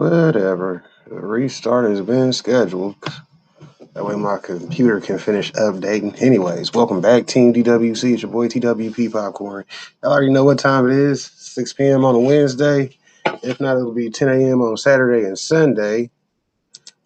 Whatever. The restart has been scheduled. That way my computer can finish updating. Anyways, welcome back, Team DWC. It's your boy TWP Popcorn. Y'all already know what time it is. 6 p.m. on a Wednesday. If not, it'll be 10 a.m. on Saturday and Sunday.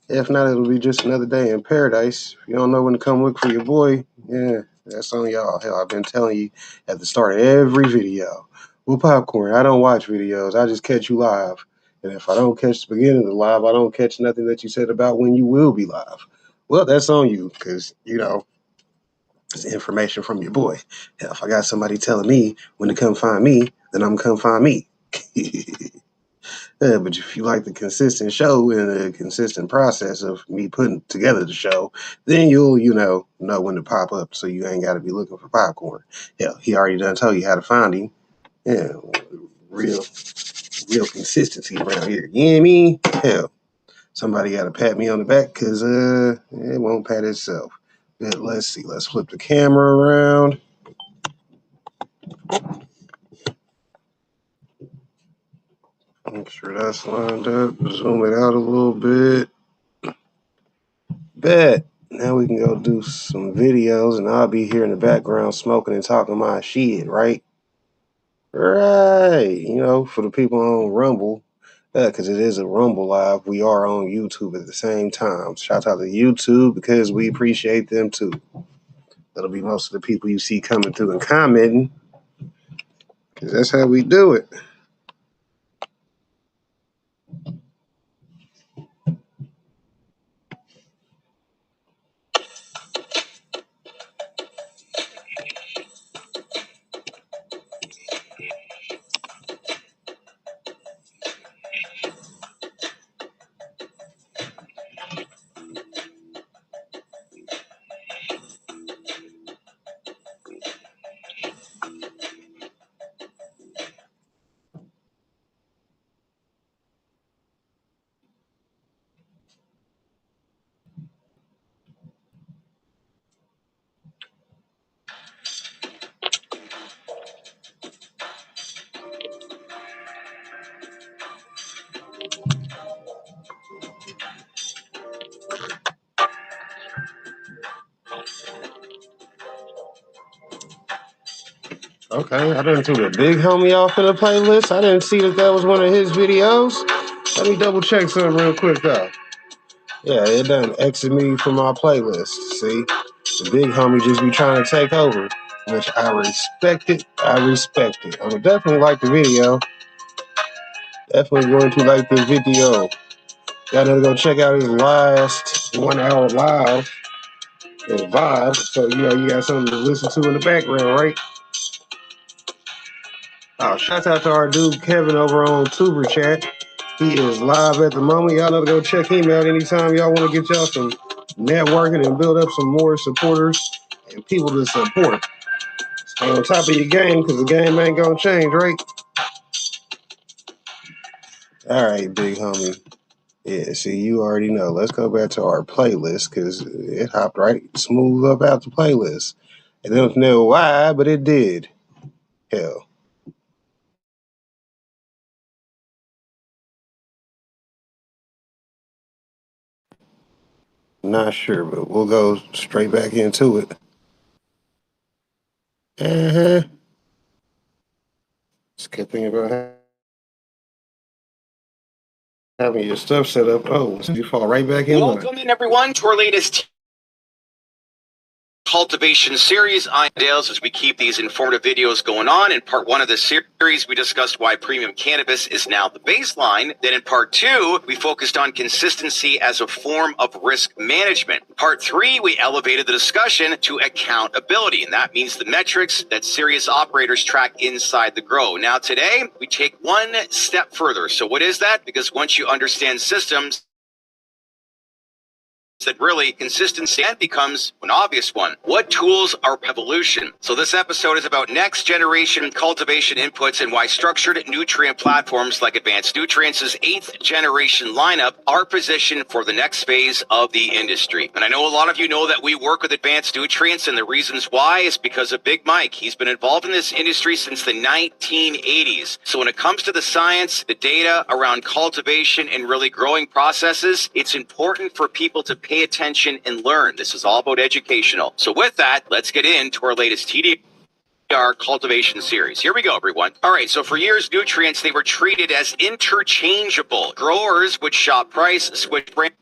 If not, it'll be just another day in paradise. If you don't know when to come look for your boy, yeah, that's on y'all. Hell, I've been telling you at the start of every video. Well, Popcorn, I don't watch videos. I just catch you live. And if I don't catch the beginning of the live, I don't catch nothing that you said about when you will be live. Well, that's on you because, it's information from your boy. Hell, if I got somebody telling me when to come find me, then I'm going to come find me. Yeah, but if you like the consistent show and the consistent process of me putting together the show, then you'll, know when to pop up so you ain't got to be looking for Popcorn. Hell, he already done told you how to find him. Yeah, real consistency around here. You know what I mean? Hell, somebody got to pat me on the back because it won't pat itself. But let's see. Let's flip the camera around. Make sure that's lined up. Zoom it out a little bit. Bet. Now we can go do some videos and I'll be here in the background smoking and talking my shit, right? Right. For the people on Rumble, because it is a Rumble Live, we are on YouTube at the same time. Shout out to YouTube because we appreciate them too. That'll be most of the people you see coming through and commenting because that's how we do it. Okay, I didn't see the big homie off in the playlist. I didn't see that was one of his videos. Let me double check something real quick though. Yeah, it done exit me from my playlist. See, the big homie just be trying to take over, which I respect it. I respect it. I would definitely like the video. Definitely going to like the video. Gotta go check out his last 1 hour live and vibe. So you got something to listen to in the background, right? Oh, shout out to our dude Kevin over on Tuber Chat. He is live at the moment. Y'all know to go check him out anytime y'all want to get y'all some networking and build up some more supporters and people to support. Stay on top of your game because the game ain't gonna change, right? All right, big homie. Yeah, see, you already know. Let's go back to our playlist because it hopped right smooth up out the playlist. I don't know why, but it did. Hell. Not sure, but we'll go straight back into it. Uh-huh. Skipping about having your stuff set up. Oh, so you fall right back in line. Welcome in, everyone, to our latest cultivation series. I'm Dales as we keep these informative videos going on. In part one of the series, we discussed why premium cannabis is now the baseline. Then in part two, we focused on consistency as a form of risk management. Part three, we elevated the discussion to accountability, and that means the metrics that serious operators track inside the grow. Now today, we take one step further. So what is that? Because once you understand systems, that really consistency and becomes an obvious one. What tools are evolution? So this episode is about next generation cultivation inputs and why structured nutrient platforms like Advanced Nutrients' 8th generation lineup are positioned for the next phase of the industry. And I know a lot of you know that we work with Advanced Nutrients, and the reasons why is because of Big Mike. He's been involved in this industry since the 1980s. So when it comes to the science, the data around cultivation and really growing processes, it's important for people to pay attention and learn. This is all about educational. So with that, let's get into our latest TDR cultivation series. Here we go, everyone. All right, so for years, nutrients, they were treated as interchangeable. Growers would shop price, switch brands,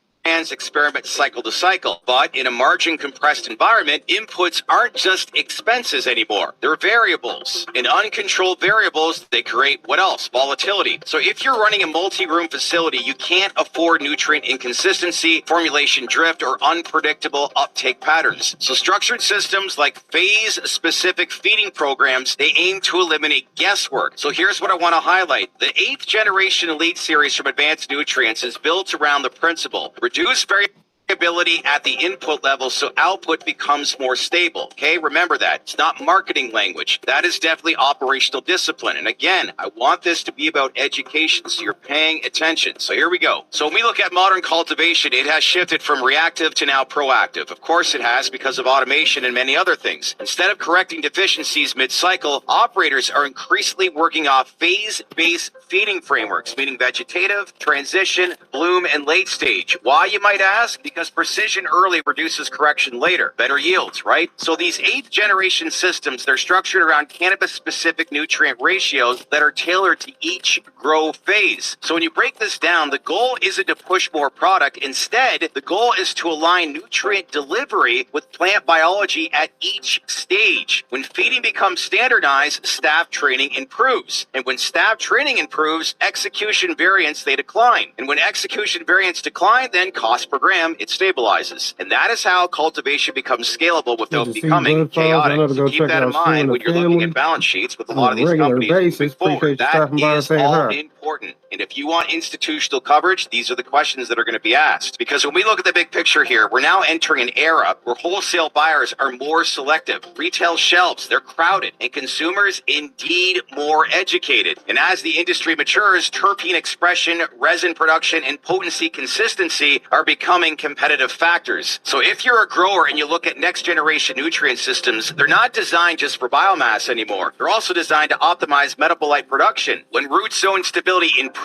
experiment cycle to cycle. But in a margin compressed environment, inputs aren't just expenses anymore. They're variables. And uncontrolled variables, they create what else? Volatility. So if you're running a multi-room facility, you can't afford nutrient inconsistency, formulation drift, or unpredictable uptake patterns. So structured systems like phase-specific feeding programs, they aim to eliminate guesswork. So here's what I want to highlight. The 8th generation Elite series from Advanced Nutrients is built around the principle: reduce variability at the input level so output becomes more stable. Okay, remember that. It's not marketing language. That is definitely operational discipline. And again, I want this to be about education, so you're paying attention. So here we go. So when we look at modern cultivation, it has shifted from reactive to now proactive. Of course it has, because of automation and many other things. Instead of correcting deficiencies mid-cycle, operators are increasingly working off phase-based feeding frameworks, meaning vegetative, transition, bloom, and late stage. Why, you might ask? Because precision early reduces correction later. Better yields, right? So these 8th generation systems, they're structured around cannabis-specific nutrient ratios that are tailored to each grow phase. So when you break this down, the goal isn't to push more product. Instead, the goal is to align nutrient delivery with plant biology at each stage. When feeding becomes standardized, staff training improves. And when staff training improves, execution variance, they decline. And when execution variance decline, then cost per gram, it stabilizes. And that is how cultivation becomes scalable without becoming chaotic. So keep that in mind when you're looking at balance sheets with a lot of these companies moving forward. That is all important. And if you want institutional coverage, these are the questions that are going to be asked. Because when we look at the big picture here, we're now entering an era where wholesale buyers are more selective. Retail shelves, they're crowded, and consumers indeed more educated. And as the industry matures, terpene expression, resin production, and potency consistency are becoming competitive factors. So if you're a grower and you look at next generation nutrient systems, they're not designed just for biomass anymore. They're also designed to optimize metabolite production. When root zone stability improves,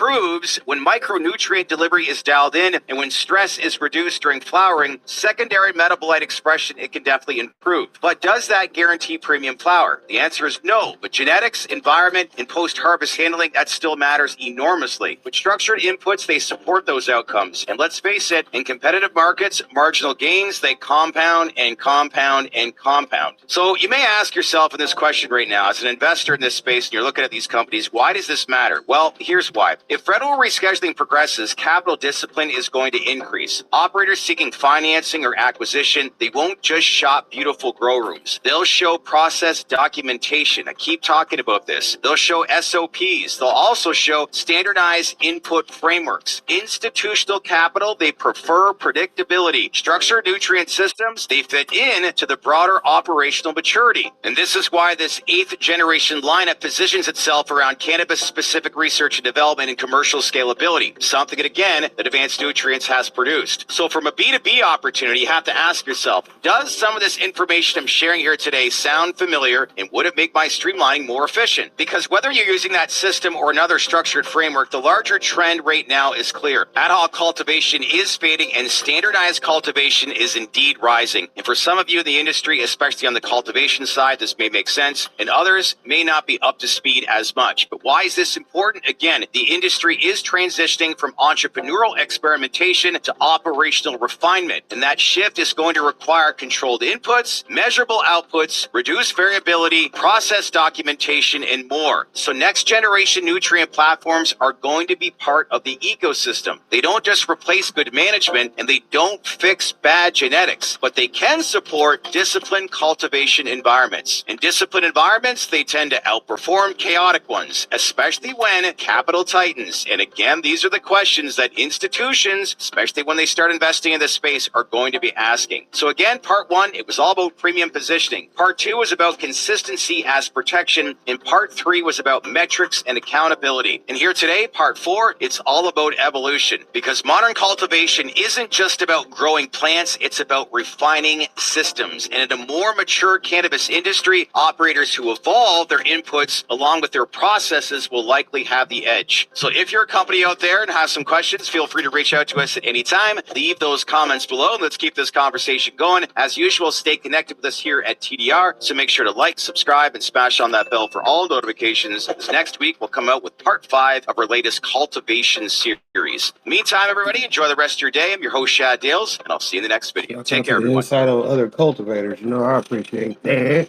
when micronutrient delivery is dialed in, and when stress is reduced during flowering, secondary metabolite expression, it can definitely improve. But does that guarantee premium flower? The answer is no. But genetics, environment, and post-harvest handling, that still matters enormously. With structured inputs, they support those outcomes. And let's face it, in competitive markets, marginal gains, they compound and compound and compound. So you may ask yourself in this question right now, as an investor in this space, and you're looking at these companies, why does this matter? Well, here's why. If federal rescheduling progresses, capital discipline is going to increase. Operators seeking financing or acquisition, they won't just shop beautiful grow rooms. They'll show process documentation. I keep talking about this. They'll show SOPs. They'll also show standardized input frameworks. Institutional capital, they prefer predictability. Structured nutrient systems, they fit in to the broader operational maturity. And this is why this 8th generation lineup positions itself around cannabis-specific research and development and commercial scalability, something that, again, that Advanced Nutrients has produced. So from a B2B opportunity, you have to ask yourself, does some of this information I'm sharing here today sound familiar, and would it make my streamlining more efficient? Because whether you're using that system or another structured framework, the larger trend right now is clear. Ad hoc cultivation is fading, and standardized cultivation is indeed rising. And for some of you in the industry, especially on the cultivation side, this may make sense, and others may not be up to speed as much. But why is this important? Again, the industry is transitioning from entrepreneurial experimentation to operational refinement, and that shift is going to require controlled inputs, measurable outputs, reduced variability, process documentation, and more. So next generation nutrient platforms are going to be part of the ecosystem. They don't just replace good management, and they don't fix bad genetics, but they can support disciplined cultivation environments. In disciplined environments, they tend to outperform chaotic ones, especially when capital tightens. And again, these are the questions that institutions, especially when they start investing in this space, are going to be asking. So again, part one, it was all about premium positioning. Part two was about consistency as protection. And part three was about metrics and accountability. And here today, part four, it's all about evolution, because modern cultivation isn't just about growing plants, it's about refining systems. And in a more mature cannabis industry, operators who evolve their inputs along with their processes will likely have the edge. So if you're a company out there and have some questions, feel free to reach out to us at any time. Leave those comments below and let's keep this conversation going. As usual, stay connected with us here at TDR. So make sure to like, subscribe, and smash on that bell for all notifications. This next week, we'll come out with part 5 of our latest cultivation series. Meantime, everybody, enjoy the rest of your day. I'm your host, Shad Dales, and I'll see you in the next video. Take care, everyone. Insight on other cultivators, I appreciate that.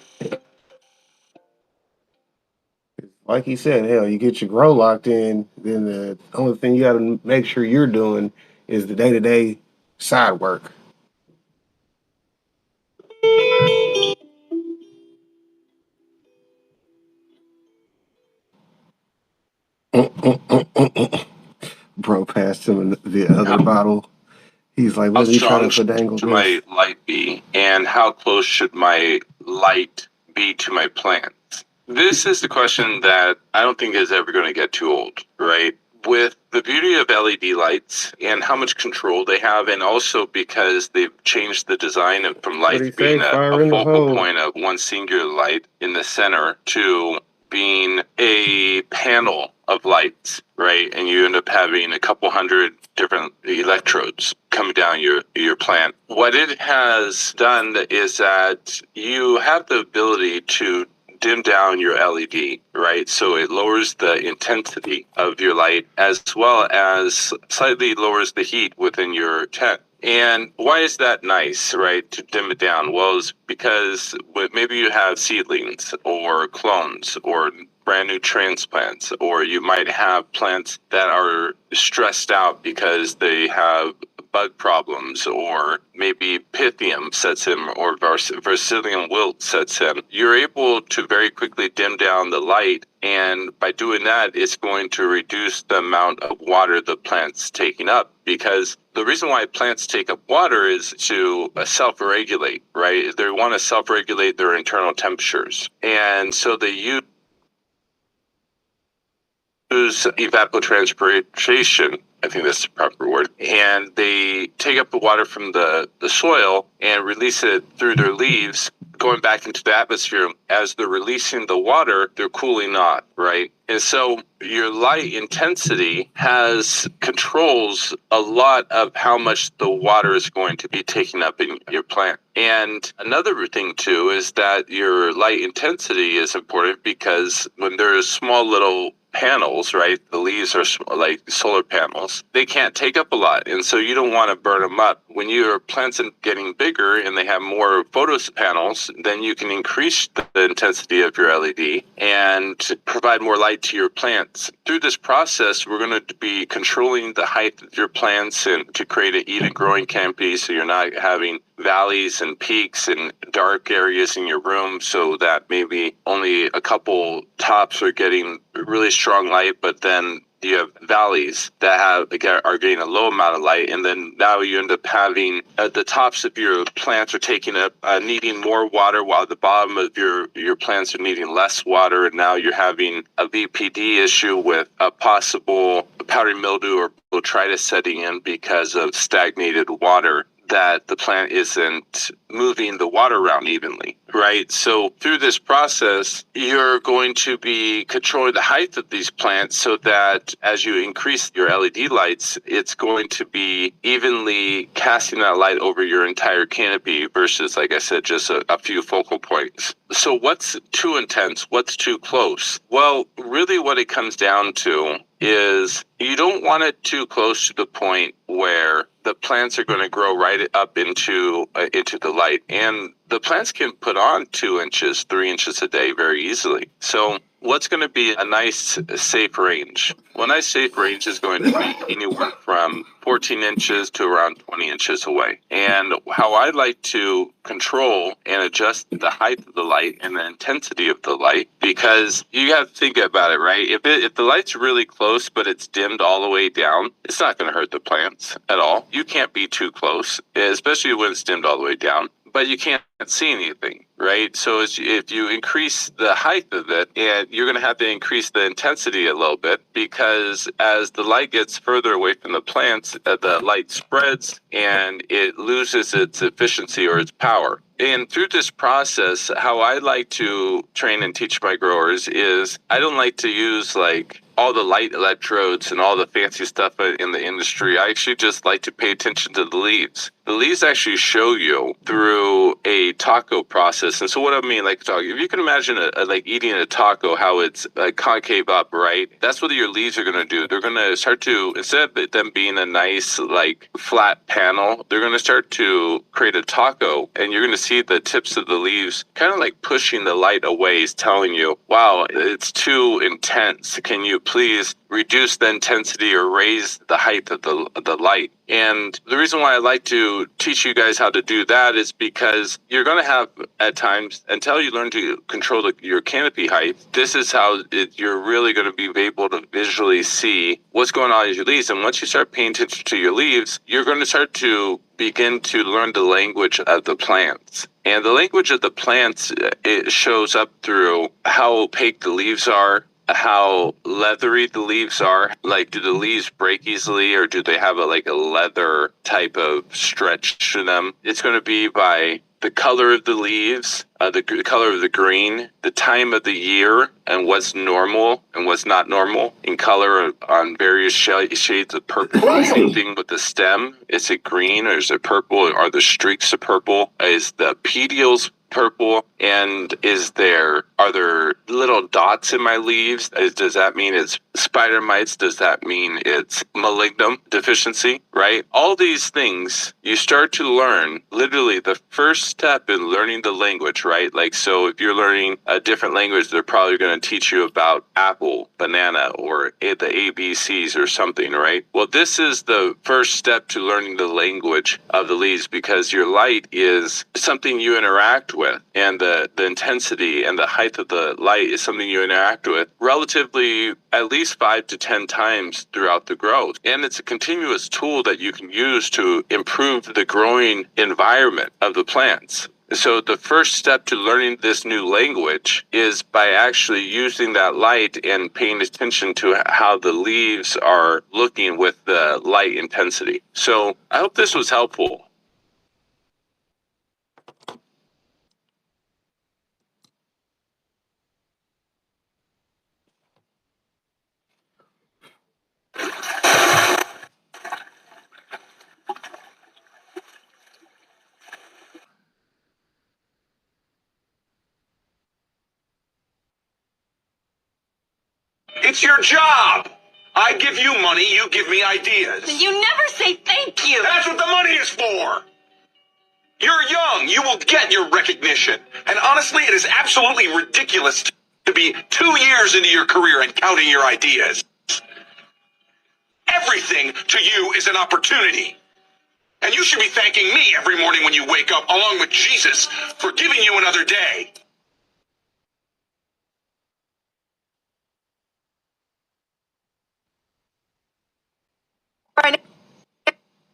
Like he said, hell, you get your grow locked in, then the only thing you got to make sure you're doing is the day-to-day side work. Bro passed him the other bottle. He's like, what are you trying to dangle should my light be, and how close should my light be to my plants? This is the question that I don't think is ever going to get too old, right? With the beauty of LED lights and how much control they have, and also because they've changed the design from lights being a focal point of one singular light in the center to being a panel of lights, right? And you end up having a couple hundred different electrodes coming down your plant. What it has done is that you have the ability to dim down your LED, right? So it lowers the intensity of your light as well as slightly lowers the heat within your tent. And why is that nice, right, to dim it down? Well, it's because maybe you have seedlings or clones or brand new transplants, or you might have plants that are stressed out because they have bug problems, or maybe Pythium sets in, or Versilium wilt sets in. You're able to very quickly dim down the light, and by doing that, it's going to reduce the amount of water the plant's taking up, because the reason why plants take up water is to self-regulate, right? They want to self-regulate their internal temperatures. And so they use evapotranspiration, I think that's the proper word, and they take up the water from the soil and release it through their leaves, going back into the atmosphere. As they're releasing the water, they're cooling off, right? And so your light intensity controls a lot of how much the water is going to be taken up in your plant. And another thing too is that your light intensity is important because when there's small little panels, right? The leaves are like solar panels. They can't take up a lot, and so you don't want to burn them up. When your plants are getting bigger and they have more photo panels, then you can increase the intensity of your LED and provide more light to your plants. Through this process, we're going to be controlling the height of your plants and to create an even growing canopy, so you're not having valleys and peaks and dark areas in your room, so that maybe only a couple tops are getting really strong light, but then you have valleys that are getting a low amount of light, and then now you end up having the tops of your plants are taking up needing more water, while the bottom of your plants are needing less water, and now you're having a VPD issue with a possible powdery mildew or botrytis setting in because of stagnated water, that the plant isn't moving the water around evenly, right? So through this process, you're going to be controlling the height of these plants so that as you increase your LED lights, it's going to be evenly casting that light over your entire canopy versus, like I said, just a few focal points. So what's too intense? What's too close? Well, really what it comes down to is you don't want it too close to the point where the plants are going to grow right up into the light. And the plants can put on 2 inches, 3 inches a day very easily. So what's going to be a nice safe range? Well, a nice safe range is going to be anywhere from 14 inches to around 20 inches away. And how I like to control and adjust the height of the light and the intensity of the light, because you have to think about it, right? If the light's really close but it's dimmed all the way down, it's not going to hurt the plants at all. You can't be too close, especially when it's dimmed all the way down, but you can't see anything, right? So if you increase the height of it, and you're going to have to increase the intensity a little bit, because as the light gets further away from the plants, the light spreads and it loses its efficiency or its power. And through this process, how I like to train and teach my growers is I don't like to use like all the light electrodes and all the fancy stuff in the industry. I actually just like to pay attention to the leaves. The leaves actually show you through a taco process. And so what I mean, like if you can imagine like eating a taco, how it's concave up, right? That's what your leaves are going to do. They're going to start to, instead of them being a nice like flat panel, they're going to start to create a taco, and you're going to see the tips of the leaves kind of like pushing the light away, is telling you, wow, it's too intense. Can you please reduce the intensity or raise the height of the light? And the reason why I like to teach you guys how to do that is because you're going to have at times, until you learn to control your canopy height, this is how you're really going to be able to visually see what's going on in your leaves. And once you start paying attention to your leaves, you're going to start to begin to learn the language of the plants. And the language of the plants, it shows up through how opaque the leaves are, how leathery the leaves are. Like, do the leaves break easily, or do they have a leather type of stretch to them? It's going to be by the color of the leaves, the color of the green, the time of the year, and what's normal and what's not normal in color on various shades of purple. Same thing with the stem. Is it green or is it purple? Are there streaks of purple? Is the petials purple? And are there little dots in my leaves? Does that mean it's spider mites? Does that mean it's malignum deficiency, right? All these things you start to learn. Literally the first step in learning the language, right? Like, so if you're learning a different language, they're probably going to teach you about apple, banana, or the ABCs or something, right? Well, this is the first step to learning the language of the leaves, because your light is something you interact with, and the intensity and the height of the light is something you interact with relatively at least 5 to 10 times throughout the growth. And it's a continuous tool that you can use to improve the growing environment of the plants. So the first step to learning this new language is by actually using that light and paying attention to how the leaves are looking with the light intensity. So I hope this was helpful. It's your job. I give you money, you give me ideas. You never say thank you. That's what the money is for. You're young. You will get your recognition. And honestly, it is absolutely ridiculous to be 2 years into your career and counting your ideas. Everything to you is an opportunity. And you should be thanking me every morning when you wake up, along with Jesus, for giving you another day. All right,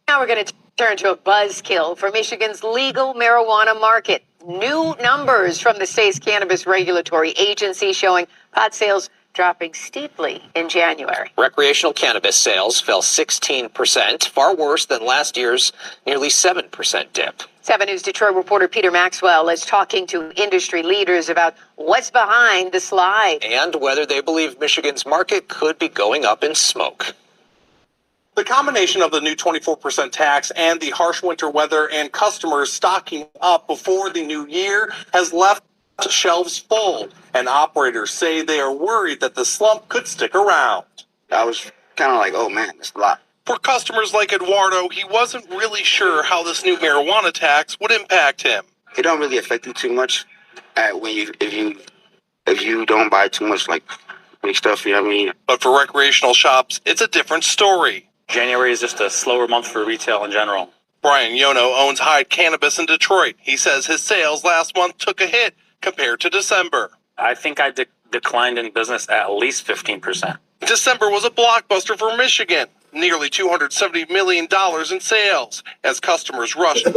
now we're going to turn to a buzzkill for Michigan's legal marijuana market. New numbers from the state's cannabis regulatory agency showing pot sales dropping steeply in January. Recreational cannabis sales fell 16%, far worse than last year's nearly 7% dip. 7 News Detroit reporter Peter Maxwell is talking to industry leaders about what's behind the slide and whether they believe Michigan's market could be going up in smoke. The combination of the new 24% tax and the harsh winter weather and customers stocking up before the new year has left shelves full, and operators say they are worried that the slump could stick around. I was kind of like, oh man, it's a lot. For customers like Eduardo, he wasn't really sure how this new marijuana tax would impact him. It don't really affect you too much if if you don't buy too much like big stuff, you know what I mean? But for recreational shops, it's a different story. January is just a slower month for retail in general. Brian Yono owns Hyde Cannabis in Detroit. He says his sales last month took a hit compared to December. I think I declined in business at least 15%. December was a blockbuster for Michigan. Nearly $270 million in sales. As customers rushed,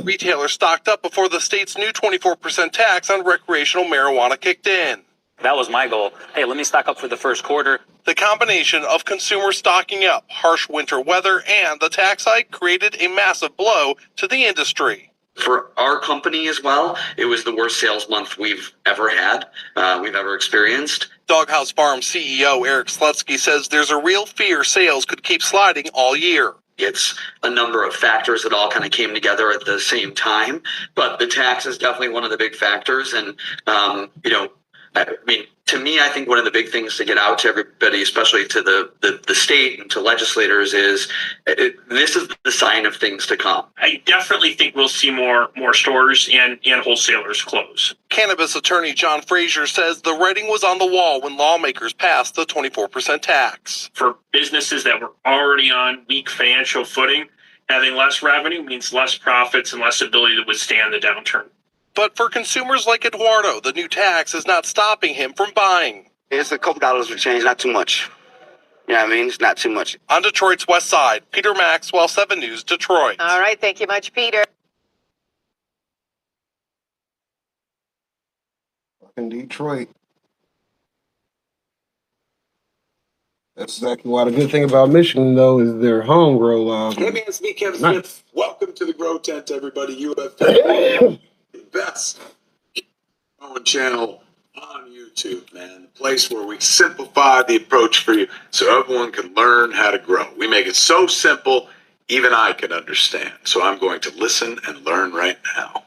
retailers stocked up before the state's new 24% tax on recreational marijuana kicked in. That was my goal. Hey, let me stock up for the first quarter. The combination of consumers stocking up, harsh winter weather, and the tax hike created a massive blow to the industry. For our company as well, it was the worst sales month we've ever had, we've ever experienced. Doghouse Farm CEO Eric Slutsky says there's a real fear sales could keep sliding all year. It's a number of factors that all kind of came together at the same time, but the tax is definitely one of the big factors. And, I mean, to me, I think one of the big things to get out to everybody, especially to the state and to legislators, is this is the sign of things to come. I definitely think we'll see more stores and wholesalers close. Cannabis attorney John Frazier says the writing was on the wall when lawmakers passed the 24% tax. For businesses that were already on weak financial footing, having less revenue means less profits and less ability to withstand the downturn. But for consumers like Eduardo, the new tax is not stopping him from buying. It's a couple dollars for change, not too much. You know what I mean? It's not too much. On Detroit's west side, Peter Maxwell, 7 News, Detroit. All right, thank you much, Peter. In Detroit. That's exactly why the good thing about Michigan, though, is their home grow. Hey man, it's me, Kevin Nice. Smith. Welcome to the Grow Tent, everybody. You have found the best growing channel on YouTube, man. The place where we simplify the approach for you so everyone can learn how to grow. We make it so simple, even I can understand. So I'm going to listen and learn right now.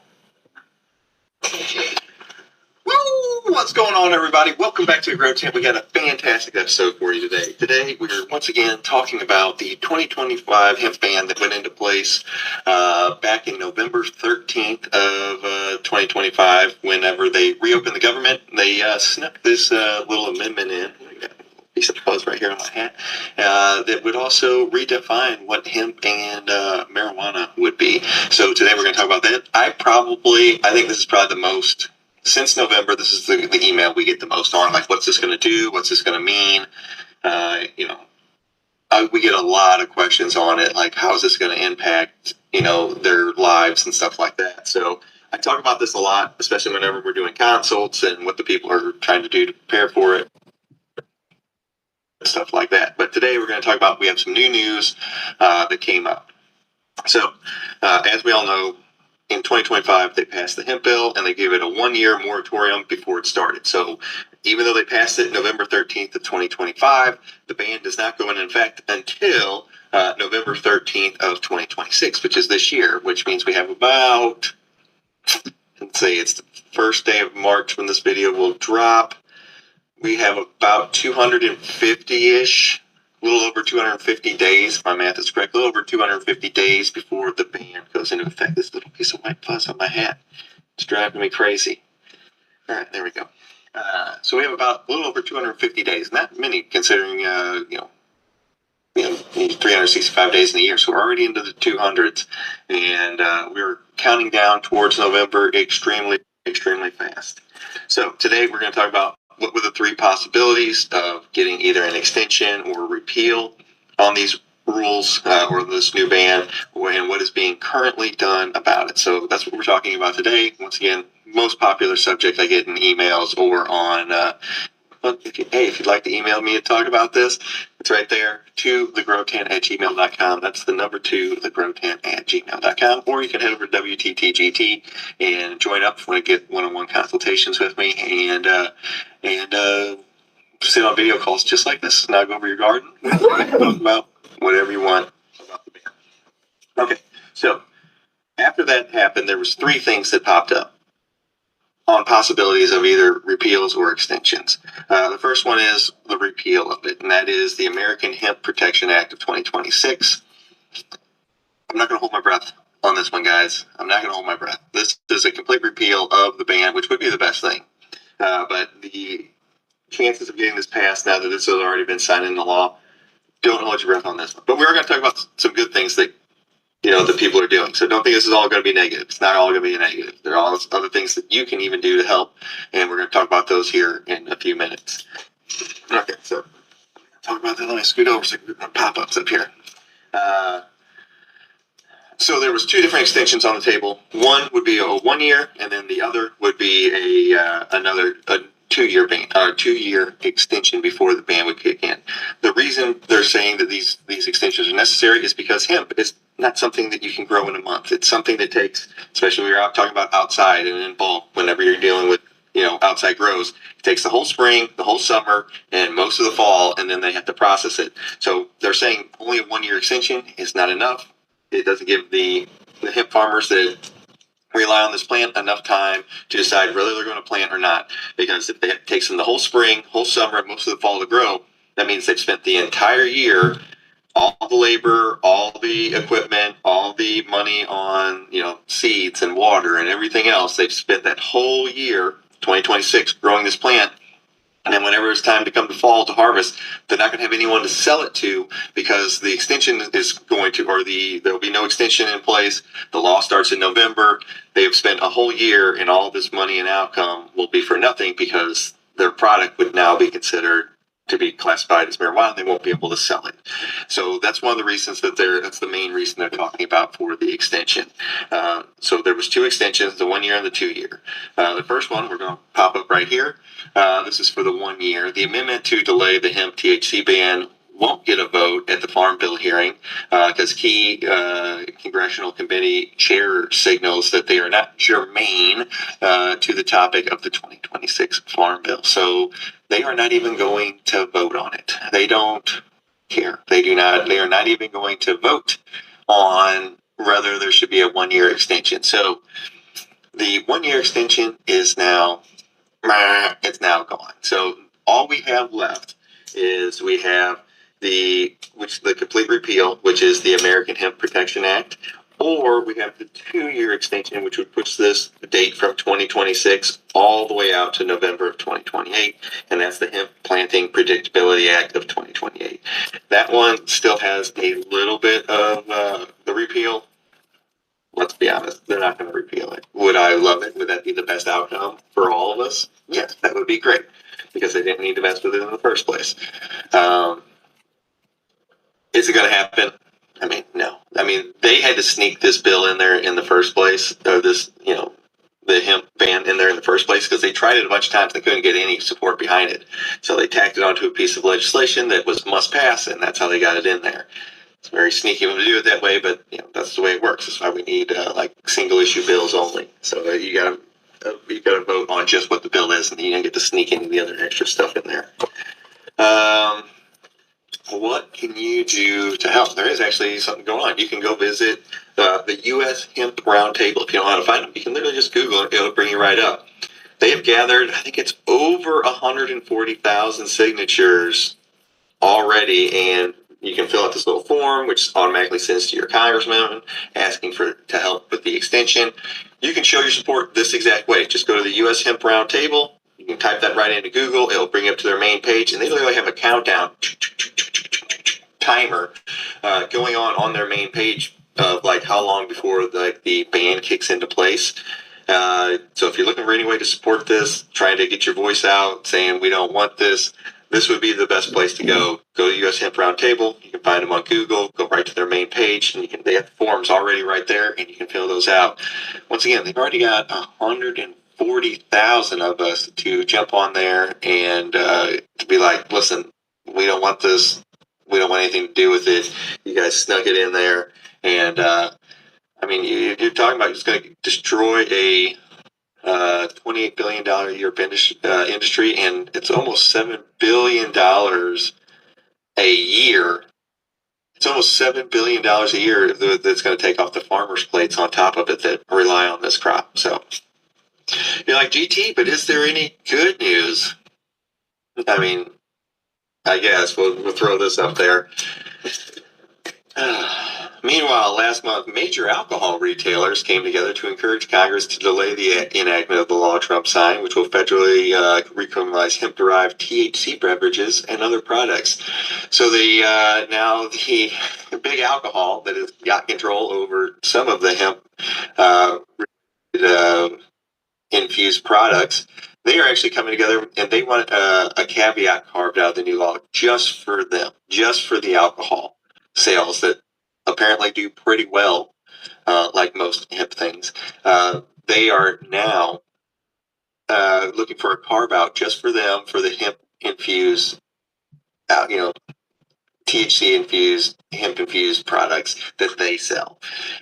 Woo! What's going on, everybody? Welcome back to the Grow Tent. We got a fantastic episode for you today. Today, we're once again talking about the 2025 hemp ban that went into place back in November 13th of 2025. Whenever they reopened the government, they snuck this little amendment in. Piece of fuzz right here on my hat that would also redefine what hemp and marijuana would be. So today we're going to talk about that. I think this is probably the most, since November, this is the email we get the most on, like, what's this going to do? What's this going to mean? We get a lot of questions on it, like, how is this going to impact, their lives and stuff like that. So I talk about this a lot, especially whenever we're doing consults and what the people are trying to do to prepare for it, stuff like that. But today we're going to talk about, we have some new news that came up. So as we all know, in 2025, they passed the hemp bill, and they gave it a 1-year moratorium before it started. So even though they passed it November 13th of 2025, the ban does not go into effect until November 13th of 2026, which is this year, which means we have about, let's say it's the first day of March when this video will drop. We have about 250-ish, a little over 250 days, if my math is correct, a little over 250 days before the ban goes into effect. This little piece of white fuzz on my hat, it's driving me crazy. All right, there we go. So we have about a little over 250 days, not many considering, 365 days in a year. So we're already into the 200s, and we're counting down towards November extremely, extremely fast. So today we're going to talk about what were the 3 possibilities of getting either an extension or repeal on these rules or this new ban, and what is being currently done about it. So that's what we're talking about today. Once again, most popular subject I get in emails or on, if you'd like to email me and talk about this, it's right there, to thegrowtent@gmail.com. That's the number 2, thegrowtent@gmail.com. Or you can head over to WTTGT and join up if you want to get one-on-one consultations with me and sit on video calls just like this. Now go over your garden and talk about whatever you want about the ban. Okay, so after that happened, there was 3 things that popped up on possibilities of either repeals or extensions. The first one is the repeal of it, and that is the American Hemp Protection Act of 2026. I'm not going to hold my breath on this one, guys. I'm not going to hold my breath. This is a complete repeal of the ban, which would be the best thing. But the chances of getting this passed now that this has already been signed into law, don't hold your breath on this one. But we're going to talk about some good things that that people are doing. So don't think this is all going to be negative. It's not all going to be negative. There are all other things that you can even do to help, and we're going to talk about those here in a few minutes. Okay, so talk about that. Let me scoot over so pop-ups up here. So there was two different extensions on the table. One would be a 1 year, and then the other would be another 2-year ban, 2-year extension before the ban would kick in. The reason they're saying that these extensions are necessary is because hemp is not something that you can grow in a month. It's something that takes, especially when you're out talking about outside and in bulk, whenever you're dealing with outside grows, it takes the whole spring, the whole summer, and most of the fall, and then they have to process it. So they're saying only a 1-year extension is not enough. It doesn't give the hemp farmers that rely on this plant enough time to decide whether they're going to plant or not. Because if it takes them the whole spring, whole summer, and most of the fall to grow, that means they've spent the entire year, all the labor, all the equipment, all the money on seeds and water and everything else. They've spent that whole year, 2026, growing this plant. And then whenever it's time to come to fall to harvest, they're not going to have anyone to sell it to because the extension is going to, or there'll be no extension in place. The law starts in November. They've spent a whole year, and all this money and outcome will be for nothing because their product would now be considered to be classified as marijuana. They won't be able to sell it. So that's one of the reasons that's the main reason they're talking about for the extension. So there was two extensions, the 1 year and the 2 year. The first one, we're going to pop up right here. This is for the 1 year. The amendment to delay the hemp THC ban won't get a vote at the Farm Bill hearing because key congressional committee chair signals that they are not germane to the topic of the 2026 Farm Bill. So they are not even going to vote on it. They don't care. They are not even going to vote on whether there should be a 1 year extension. So the 1 year extension is now gone. So all we have left is we have the complete repeal, which is the American Hemp Protection Act, or we have the 2 year extension, which would push this date from 2026 all the way out to November of 2028, and that's the Hemp Planting Predictability Act of 2028. That one still has a little bit of the repeal. Let's be honest, they're not going to repeal it. Would I love it? Would that be the best outcome for all of us? Yes, that would be great because they didn't need to mess with it in the first place. Is it going to happen? I mean, no. I mean, they had to sneak this bill in there in the first place, or this, the hemp ban in there in the first place, because they tried it a bunch of times. They couldn't get any support behind it. So they tacked it onto a piece of legislation that was must pass, and that's how they got it in there. It's very sneaky of them to do it that way, but that's the way it works. That's why we need single issue bills only. So you got to vote on just what the bill is, and then you don't get to sneak any of the other extra stuff in there. What can you do to help? There is actually something going on. You can go visit the U.S. Hemp Roundtable. If you don't know how to find them, you can literally just Google it. It'll bring you right up. They have gathered, I think it's over 140,000 signatures already, and you can fill out this little form, which automatically sends to your congressman asking to help with the extension. You can show your support this exact way. Just go to the U.S. Hemp Roundtable. You can type that right into Google. It'll bring you up to their main page, and they literally have a countdown timer going on their main page of how long before the ban kicks into place. So if you're looking for any way to support this, trying to get your voice out, saying we don't want this, this would be the best place to go. Go to U.S. Hemp Roundtable. You can find them on Google. Go right to their main page, and they have forms already right there, and you can fill those out. Once again, they've already got 140,000 of us to jump on there and to be like, listen, we don't want this. We don't want anything to do with it. You guys snuck it in there, and you're talking about it's going to destroy a $28 billion a year industry, and it's almost $7 billion a year. It's almost $7 billion a year that's going to take off the farmers' plates on top of it that rely on this crop. So you're like, GT, but is there any good news? I mean, I guess we'll throw this up there. Meanwhile, last month, major alcohol retailers came together to encourage Congress to delay the enactment of the law Trump signed, which will federally recriminalize hemp-derived THC beverages and other products. So now the big alcohol that has got control over some of the hemp infused products, they are actually coming together, and they want a caveat carved out of the new law just for them, just for the alcohol sales that apparently do pretty well, like most hemp things. They are now looking for a carve out just for them for the hemp infused, THC infused, hemp infused products that they sell.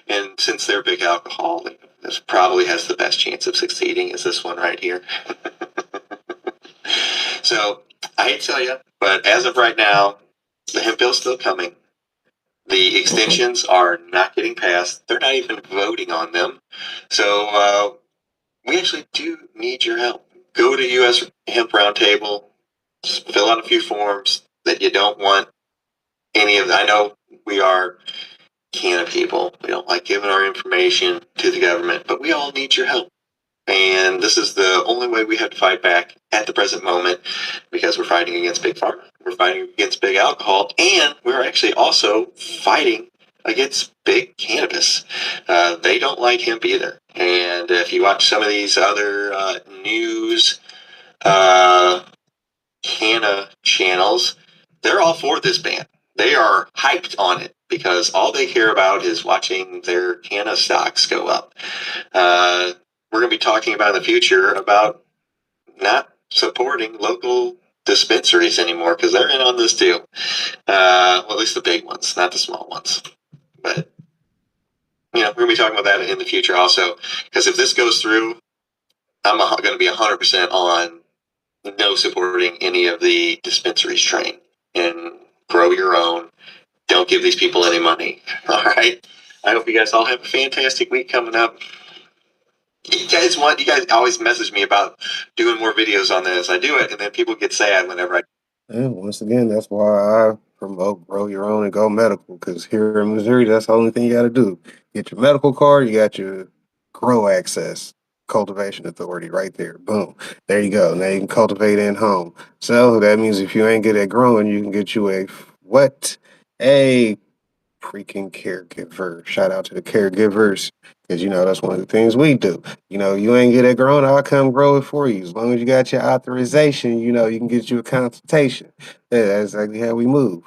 And since they're big alcohol, this probably has the best chance of succeeding is this one right here. So I hate to tell you, but as of right now, the hemp bill's still coming. The extensions are not getting passed. They're not even voting on them. So we actually do need your help. Go to U.S. Hemp Roundtable, fill out a few forms that you don't want any of. I know we are canna people. We don't like giving our information to the government, but we all need your help. And this is the only way we have to fight back at the present moment because we're fighting against big pharma. We're fighting against big alcohol, and we're actually also fighting against big cannabis. They don't like hemp either. And if you watch some of these other news canna channels, they're all for this ban. They are hyped on it because all they care about is watching their canna stocks go up. We're going to be talking about in the future about not supporting local dispensaries anymore because they're in on this too. Well, at least the big ones, not the small ones. But, we're going to be talking about that in the future also because if this goes through, I'm going to be 100% on no supporting any of the dispensaries train and grow your own. Don't give these people any money. All right. I hope you guys all have a fantastic week coming up. You guys always message me about doing more videos on this. I do it, and then people get sad whenever I. And once again, that's why I promote grow your own and go medical. Because here in Missouri, that's the only thing you got to do. Get your medical card, you got your grow access cultivation authority right there. Boom. There you go. Now you can cultivate in home. So that means if you ain't good at growing, you can get you a what? A freaking caregiver. Shout out to the caregivers. Because that's one of the things we do. You ain't get it grown, I'll come grow it for you. As long as you got your authorization, you can get you a consultation. Yeah, that's exactly how we move.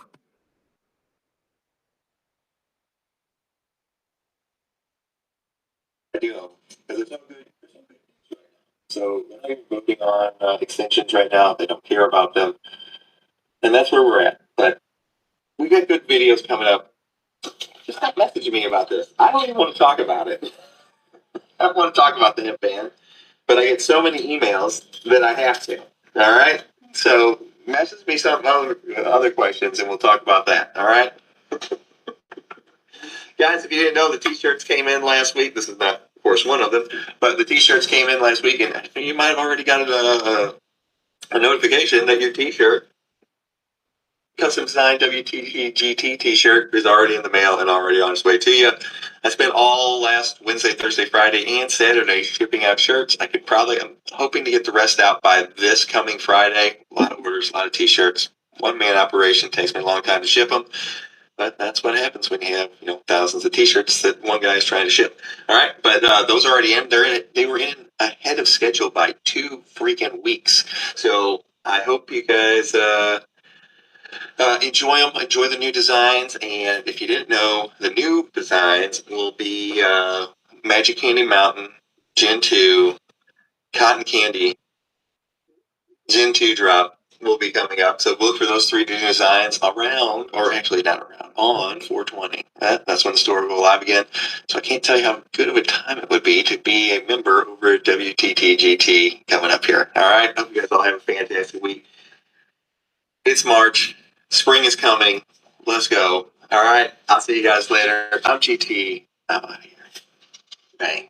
do because it's no good. So they're working on extensions right now. They don't care about them, and that's where we're at. But we got good videos coming up. Just stop messaging me about this. I don't even want to talk about it. I don't want to talk about the hip band, but I get so many emails that I have to. All right. So message me some other questions, and we'll talk about that. All right. Guys, if you didn't know, the t-shirts came in last week. This is not, of course, one of them, but the t-shirts came in last week, and you might have already got a notification that your t-shirt, custom designed WTGT t-shirt, is already in the mail and already on its way to you. I spent all last Wednesday, Thursday, Friday, and Saturday shipping out shirts. I'm hoping to get the rest out by this coming Friday. A lot of orders, a lot of t-shirts. One-man operation, takes me a long time to ship them. But that's what happens when you have thousands of T-shirts that one guy is trying to ship. All right, but those are already in. They were in ahead of schedule by 2 freaking weeks. So I hope you guys enjoy them. Enjoy the new designs. And if you didn't know, the new designs will be Magic Candy Mountain, Gen 2, Cotton Candy, Gen 2 drop will be coming up. So look for those 3 new designs around, or actually not around, on 420. That's when the store will go live again. So I can't tell you how good of a time it would be to be a member over at WTTGT coming up here. All right. Hope you guys all have a fantastic week. It's March. Spring is coming. Let's go. All right. I'll see you guys later. I'm GT. I'm out of here. Bang.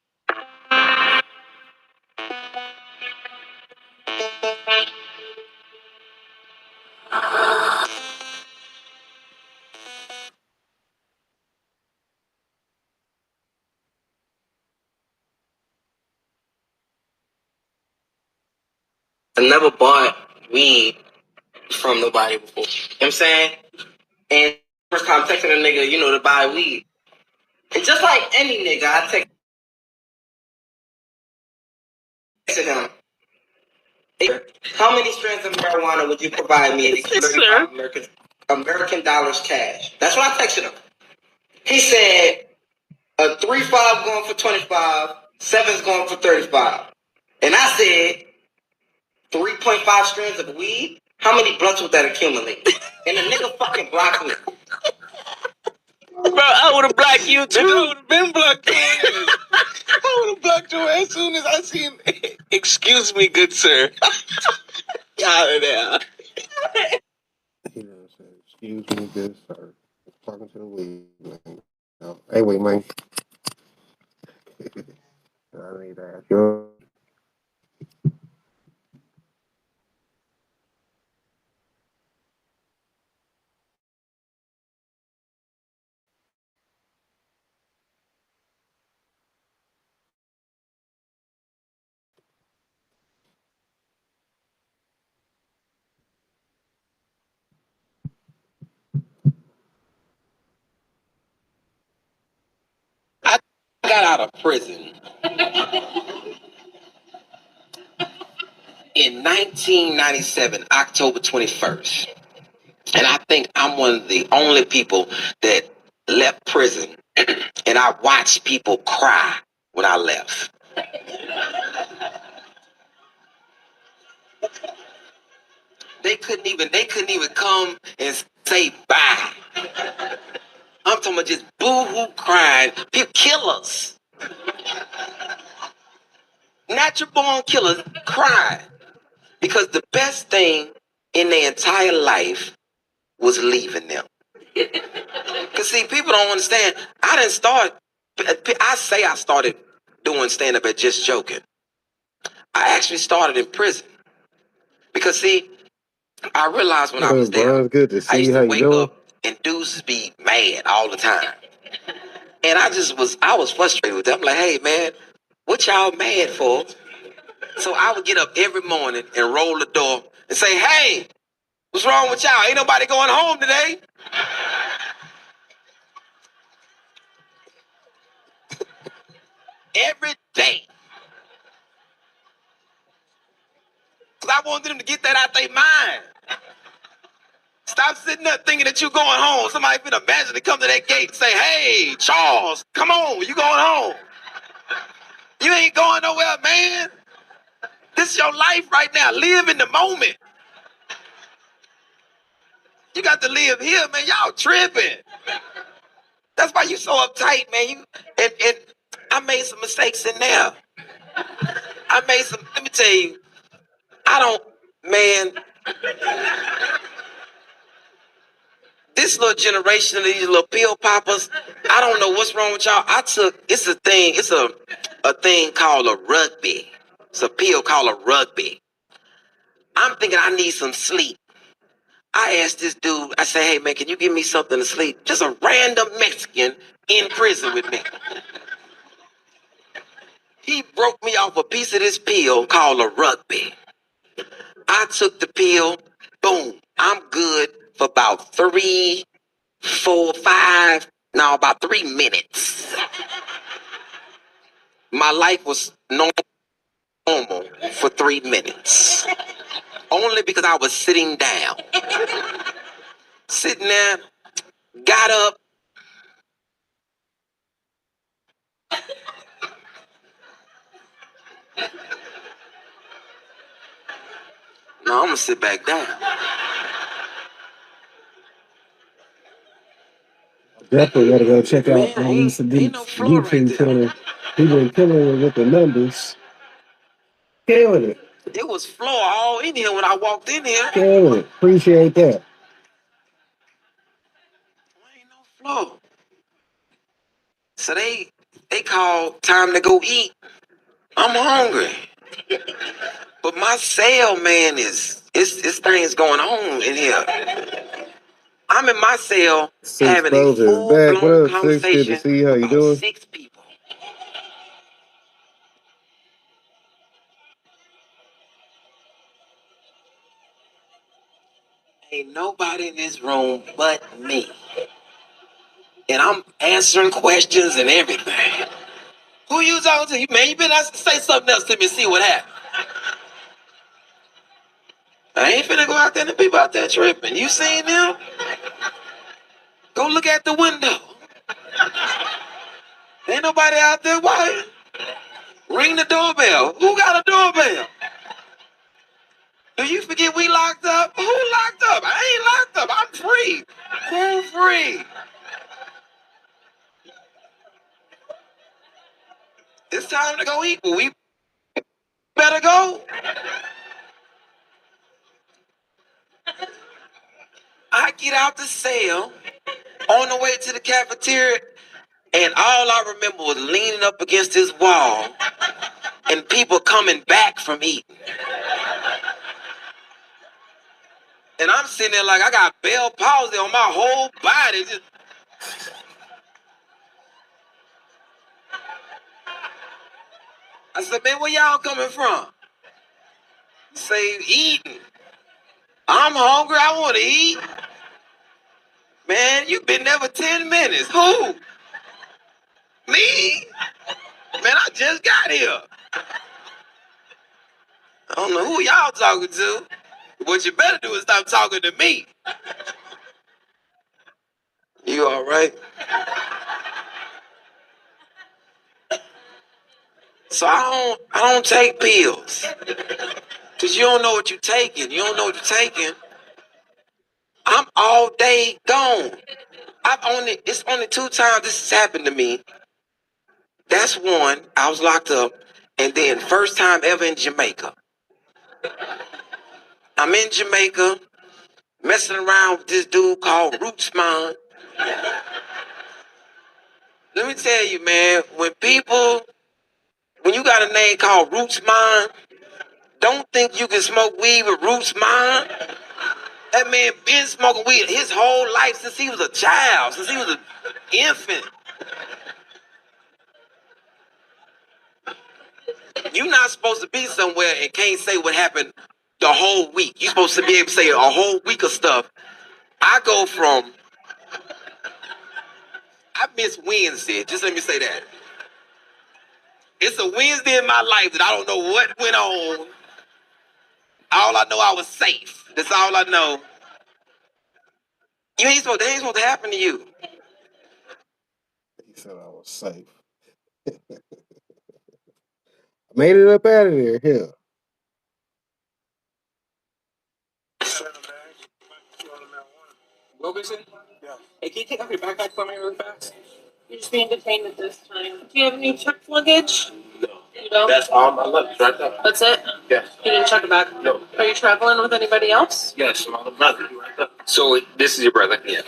I never bought weed from nobody before. You know what I'm saying? And first time texting a nigga, to buy weed. It's just like any nigga, I texted him. How many strands of marijuana would you provide me in 35 American dollars cash? That's what I texted him. He said, a 3-5 going for 25, 7's going for 35. And I said, 3.5 strands of weed? How many blunts would that accumulate? And the nigga fucking blocked me. Bro, I would have blocked you too. I would have been blocked your ass. I would have blocked your ass as soon as I seen. Excuse me, good sir. Out of there. You know what I'm saying? Excuse me, good sir. Talking to the weed man. No. Hey, wait, man. I need to ask you. I got out of prison in 1997, October 21st. And I think I'm one of the only people that left prison and I watched people cry when I left. They couldn't even come and say bye. I'm talking about just boo-hoo crying. People, killers. Natural born killers cried. Because the best thing in their entire life was leaving them. Because see, people don't understand. I say I started doing stand-up at Just Joking. I actually started in prison. Because see, I realized when I was there, Good to see I used how to you wake doing? up and dudes be mad all the time. And I was frustrated with them. I'm like, hey man, what y'all mad for? So I would get up every morning and roll the door and say, hey, what's wrong with y'all? Ain't nobody going home today. Every day. Because I wanted them to get that out their mind. Stop sitting there thinking that you going home. Somebody finna imagine to come to that gate and say, hey, Charles, come on, you going home. You ain't going nowhere, man. This is your life right now. Live in the moment. You got to live here, man. Y'all tripping. That's why you so uptight, man. And I made some mistakes in there. Let me tell you, man, this little generation of these little pill poppers, I don't know what's wrong with y'all. It's a thing called a rugby. It's a pill called a rugby. I'm thinking I need some sleep. I asked this dude, I said, hey man, can you give me something to sleep? Just a random Mexican in prison with me. He broke me off a piece of this pill called a rugby. I took the pill, boom, I'm good for about 3 about 3 minutes. My life was normal for 3 minutes. Only because I was sitting down. Sitting there, got up. No, I'm gonna sit back down. Definitely gotta go check out Man, Lisa ain't no floor right YouTube there. channel. He been killing it with the numbers. Killing it. It was floor all in here when I walked in here. Killing it. Appreciate that. Ain't no floor. So they call time to go eat. I'm hungry. But my cell, man, it's things going on in here. I'm in my cell having a Exposure is back. What full-blown up, Six? Good to conversation see you. How you about doing? 6 people. ain't nobody in this room but me. And I'm answering questions and everything. Who you talking to? Man, you better say something else to me and see what happens. I ain't finna go out there and the people out there tripping. You seen them? Go look at the window. Ain't nobody out there. Why? Ring the doorbell. Who got a doorbell? Do you forget we locked up? Who locked up? I ain't locked up. I'm free. Who free? It's time to go eat. Well, we better go. I get out the cell on the way to the cafeteria, and all I remember was leaning up against this wall and people coming back from eating. And I'm sitting there like I got Bell palsy on my whole body. Just... I said, man, where y'all coming from? Say, eating. I'm hungry. I want to eat. Man, you been there for 10 minutes. Who? Me? Man, I just got here. I don't know who y'all talking to. What you better do is stop talking to me. You all right? So I don't take pills. Cause you don't know what you're taking. You don't know what you're taking. I'm all day gone. It's only 2 times this has happened to me. That's one, I was locked up, and then first time ever in Jamaica. I'm in Jamaica, messing around with this dude called Rootsmon. Let me tell you, man, when you got a name called Rootsmon, don't think you can smoke weed with Rootsmon. That man been smoking weed his whole life since he was a child, since he was an infant. You're not supposed to be somewhere and can't say what happened the whole week. You're supposed to be able to say a whole week of stuff. I miss Wednesday. Just let me say that. It's a Wednesday in my life that I don't know what went on. All I know, I was safe. That's all I know. That ain't supposed to happen to you. He said I was safe. Made it up out of there. Yeah. Wilkinson? Yeah. Hey, can you take off your backpack for me really fast? You're just being detained at this time. Do you have any checked luggage? No. You don't? That's all my luggage right there. That's it? Yes. You didn't check a bag? No. Are you traveling with anybody else? Yes, my other brother right there. So this is your brother? Yeah.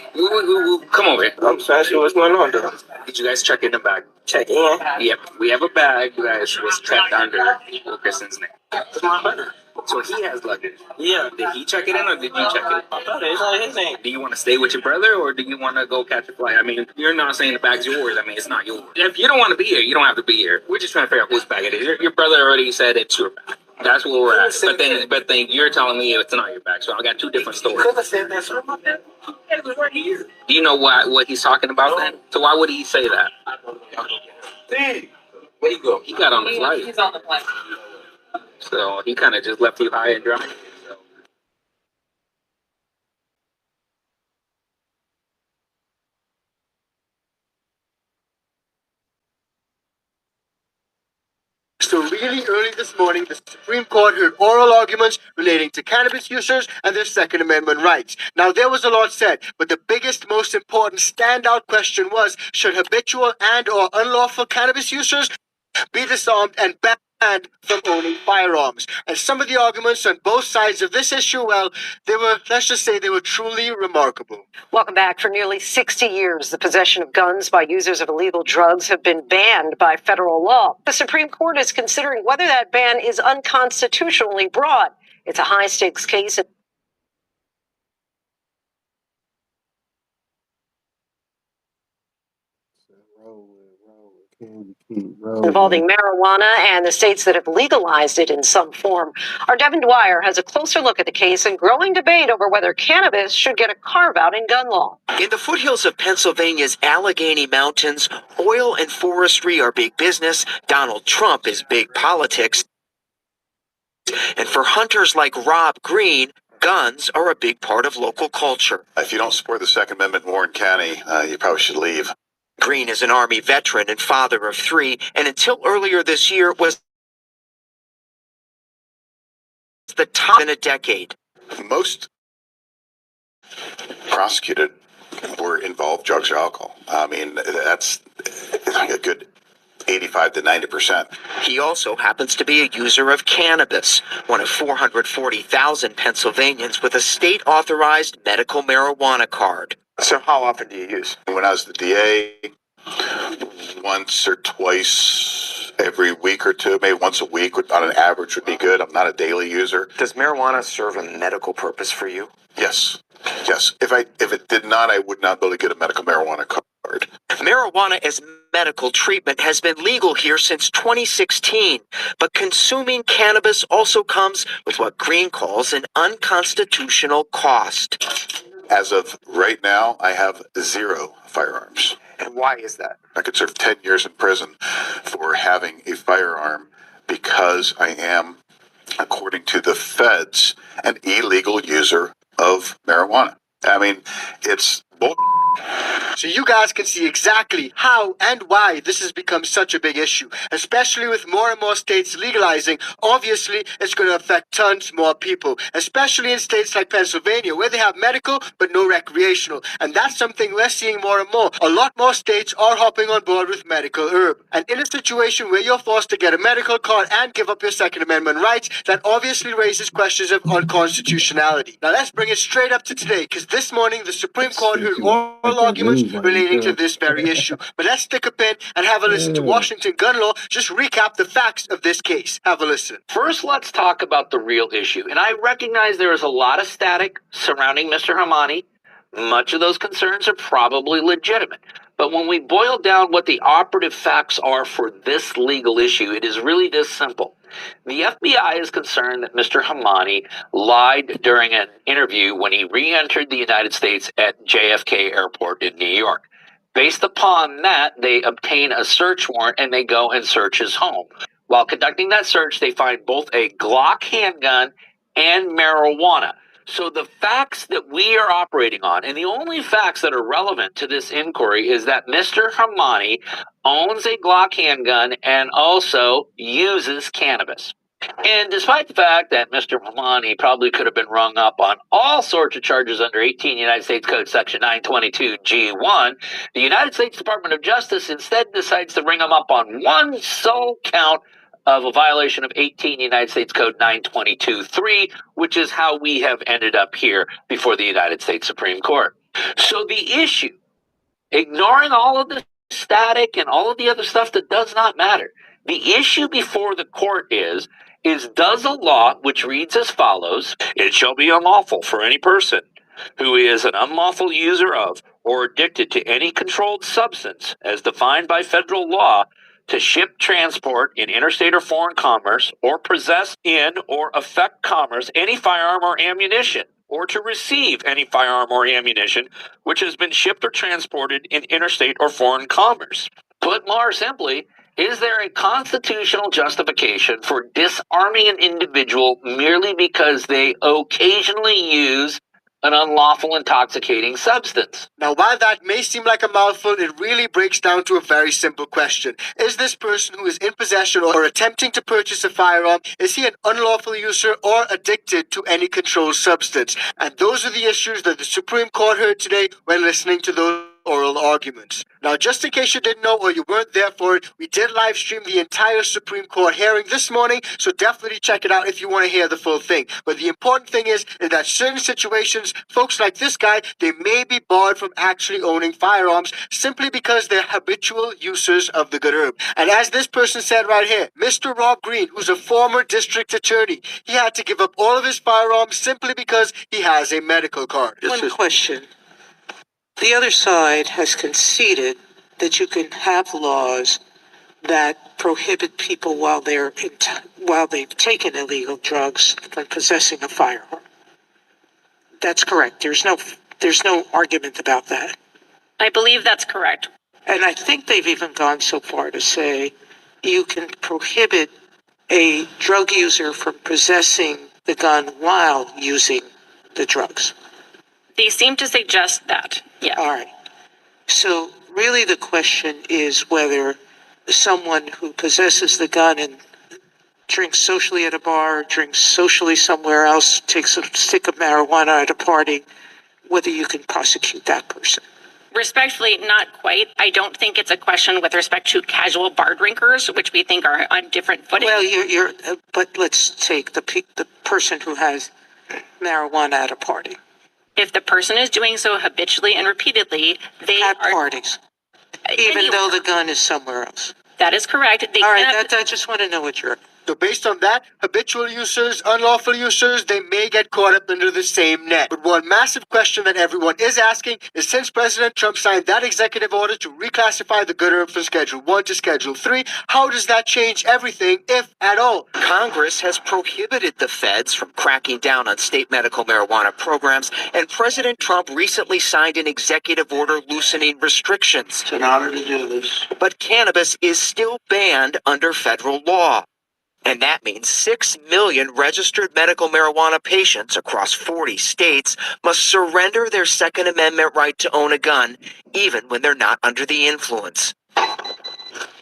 Come over here. I'm just asking what's going on, though. Did you guys check in the bag? Check in? Yeah. We have a bag you guys was checked under Wilkerson's name. That's my brother. So he has luggage. Yeah. Did he check it in or did you check it in? My brother, it's not his name. Do you want to stay with your brother or do you want to go catch a flight? I mean, you're not saying the bag's yours. I mean, it's not yours. If you don't want to be here, you don't have to be here. We're just trying to figure out whose bag it is. Your brother already said it's your bag. That's where we're at. But then you're telling me it's not your bag. So I got 2 different stories. It was right here. Do you know what he's talking about then? So why would he say that? Hey, where you go? He got on the flight. He's on the plane. So he kind of just left you high and dry. So really early this morning, the Supreme Court heard oral arguments relating to cannabis users and their Second Amendment rights. Now, there was a lot said, but the biggest, most important standout question was, should habitual and or unlawful cannabis users be disarmed and banned from owning firearms? And some of the arguments on both sides of this issue, well, let's just say they were truly remarkable. Welcome back. For nearly 60 years, the possession of guns by users of illegal drugs have been banned by federal law. The Supreme Court is considering whether that ban is unconstitutionally broad. It's a high-stakes case. Can you keep rolling? Involving marijuana and the states that have legalized it in some form. Our Devin Dwyer has a closer look at the case and growing debate over whether cannabis should get a carve-out in gun law. In the foothills of Pennsylvania's Allegheny Mountains, oil and forestry are big business. Donald Trump is big politics. And for hunters like Rob Green, guns are a big part of local culture. If you don't support the Second Amendment in Warren County, you probably should leave. Green is an Army veteran and father of 3, and until earlier this year was the top in a decade. Most prosecuted were involved drugs or alcohol. I mean, that's a good 85 to 90%. He also happens to be a user of cannabis, one of 440,000 Pennsylvanians with a state-authorized medical marijuana card. So how often do you use? When I was the DA, once or twice every week or two, maybe once a week on an average would be good. I'm not a daily user. Does marijuana serve a medical purpose for you? Yes. Yes. If it did not, I would not be able to get a medical marijuana card. Marijuana as medical treatment has been legal here since 2016, but consuming cannabis also comes with what Green calls an unconstitutional cost. As of right now, I have 0 firearms. And why is that? I could serve 10 years in prison for having a firearm because I am, according to the feds, an illegal user of marijuana. I mean, it's bull. So you guys can see exactly how and why this has become such a big issue, especially with more and more states legalizing. Obviously, it's going to affect tons more people, especially in states like Pennsylvania, where they have medical but no recreational. And that's something we're seeing more and more. A lot more states are hopping on board with medical herb. And in a situation where you're forced to get a medical card and give up your Second Amendment rights, that obviously raises questions of unconstitutionality. Now let's bring it straight up to today, because this morning the Supreme Court heard oral arguments relating to this very issue. But let's stick a pin and have a listen to Washington gun law just recap the facts of this case. Have a listen. First, let's talk about the real issue. And I recognize there is a lot of static surrounding Mr. Hamani. Much of those concerns are probably legitimate. But when we boil down what the operative facts are for this legal issue, it is really this simple. The FBI is concerned that Mr. Hamani lied during an interview when he re-entered the United States at JFK Airport in New York. Based upon that, they obtain a search warrant and they go and search his home. While conducting that search, they find both a Glock handgun and marijuana. So the facts that we are operating on, and the only facts that are relevant to this inquiry, is that Mr. Hamani owns a Glock handgun and also uses cannabis. And despite the fact that Mr. Hamani probably could have been rung up on all sorts of charges under 18 United States Code Section 922 G1, the United States Department of Justice instead decides to ring him up on one sole count of a violation of 18 United States Code 922.3, which is how we have ended up here before the United States Supreme Court. So the issue, ignoring all of the static and all of the other stuff that does not matter, the issue before the court is does a law which reads as follows: it shall be unlawful for any person who is an unlawful user of or addicted to any controlled substance as defined by federal law to ship, transport in interstate or foreign commerce, or possess in or affect commerce any firearm or ammunition, or to receive any firearm or ammunition which has been shipped or transported in interstate or foreign commerce. Put more simply, is there a constitutional justification for disarming an individual merely because they occasionally use an unlawful intoxicating substance? Now, while that may seem like a mouthful, it really breaks down to a very simple question. Is this person who is in possession or attempting to purchase a firearm, is he an unlawful user or addicted to any controlled substance? And those are the issues that the Supreme Court heard today when listening to those oral arguments. Now, just in case you didn't know or you weren't there for it, we did live stream the entire Supreme Court hearing this morning, so definitely check it out if you want to hear the full thing. But the important thing is that certain situations, folks like this guy, they may be barred from actually owning firearms simply because they're habitual users of the good herb. And as this person said right here, Mr. Rob Green, who's a former district attorney, he had to give up all of his firearms simply because he has a medical card. One question. The other side has conceded that you can have laws that prohibit people while while they've taken illegal drugs from possessing a firearm. That's correct. There's no argument about that. I believe that's correct. And I think they've even gone so far to say you can prohibit a drug user from possessing the gun while using the drugs. They seem to suggest that, yeah. All right. So really the question is whether someone who possesses the gun and drinks socially at a bar, drinks socially somewhere else, takes a stick of marijuana at a party, whether you can prosecute that person. Respectfully, not quite. I don't think it's a question with respect to casual bar drinkers, which we think are on different footing. Well, but let's take the person who has marijuana at a party. If the person is doing so habitually and repeatedly, they at are parties, even though the gun is somewhere else. That is correct. All right, I just want to know what you're. So based on that, habitual users, unlawful users, they may get caught up under the same net. But one massive question that everyone is asking is, since President Trump signed that executive order to reclassify the gun from Schedule 1 to Schedule 3, how does that change everything, if at all? Congress has prohibited the feds from cracking down on state medical marijuana programs, and President Trump recently signed an executive order loosening restrictions. It's an honor to do this. But cannabis is still banned under federal law. And that means 6 million registered medical marijuana patients across 40 states must surrender their Second Amendment right to own a gun, even when they're not under the influence.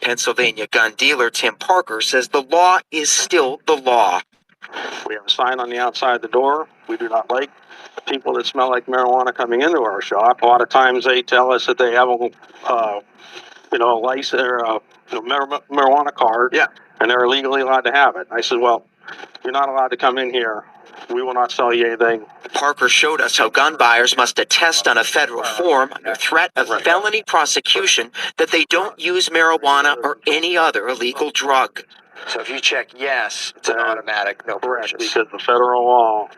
Pennsylvania gun dealer Tim Parker says the law is still the law. We have a sign on the outside of the door. We do not like people that smell like marijuana coming into our shop. A lot of times they tell us that they have a license or a marijuana card. Yeah. And they're legally allowed to have it. I said, well, you're not allowed to come in here. We will not sell you anything. Parker showed us how gun buyers must attest on a federal form under threat of felony prosecution that they don't use marijuana or any other illegal drug. So if you check yes, it's an automatic no purchase. Because the federal law,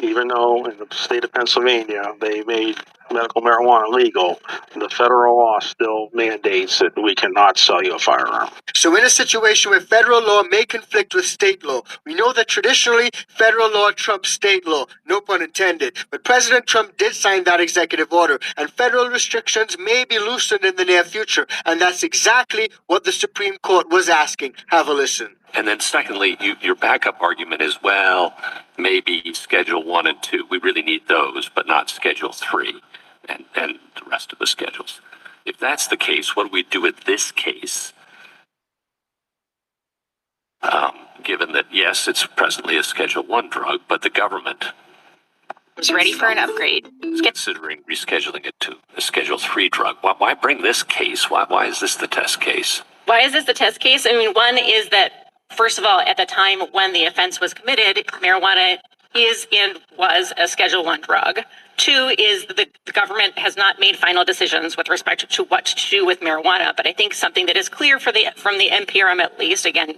even though in the state of Pennsylvania they made medical marijuana legal, the federal law still mandates that we cannot sell you a firearm. So in a situation where federal law may conflict with state law, we know that traditionally federal law trumps state law, no pun intended. But President Trump did sign that executive order, and federal restrictions may be loosened in the near future. And that's exactly what the Supreme Court was asking. Have a listen. And then secondly, your backup argument is, well, maybe Schedule 1 and 2. We really need those, but not Schedule 3 and the rest of the schedules. If that's the case, what do we do with this case? Given that, yes, it's presently a Schedule 1 drug, but the government is ready for an upgrade. Considering rescheduling it to a Schedule 3 drug. Why bring this case? Why is this the test case? Why is this the test case? I mean, one is that, first of all, at the time when the offense was committed, marijuana is and was a Schedule 1 drug. Two is the government has not made final decisions with respect to what to do with marijuana. But I think something that is clear from the NPRM, at least, again,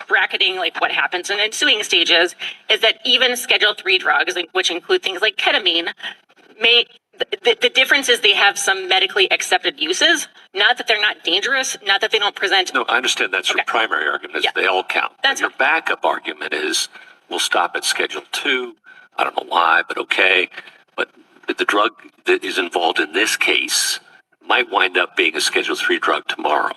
bracketing like what happens in ensuing stages, is that even Schedule 3 drugs, which include things like ketamine, the difference is they have some medically accepted uses, not that they're not dangerous, not that they don't present. No, I understand that's your primary argument, is they all count. That's your backup argument is we'll stop at Schedule 2. I don't know why, but okay. But the drug that is involved in this case might wind up being a Schedule 3 drug tomorrow.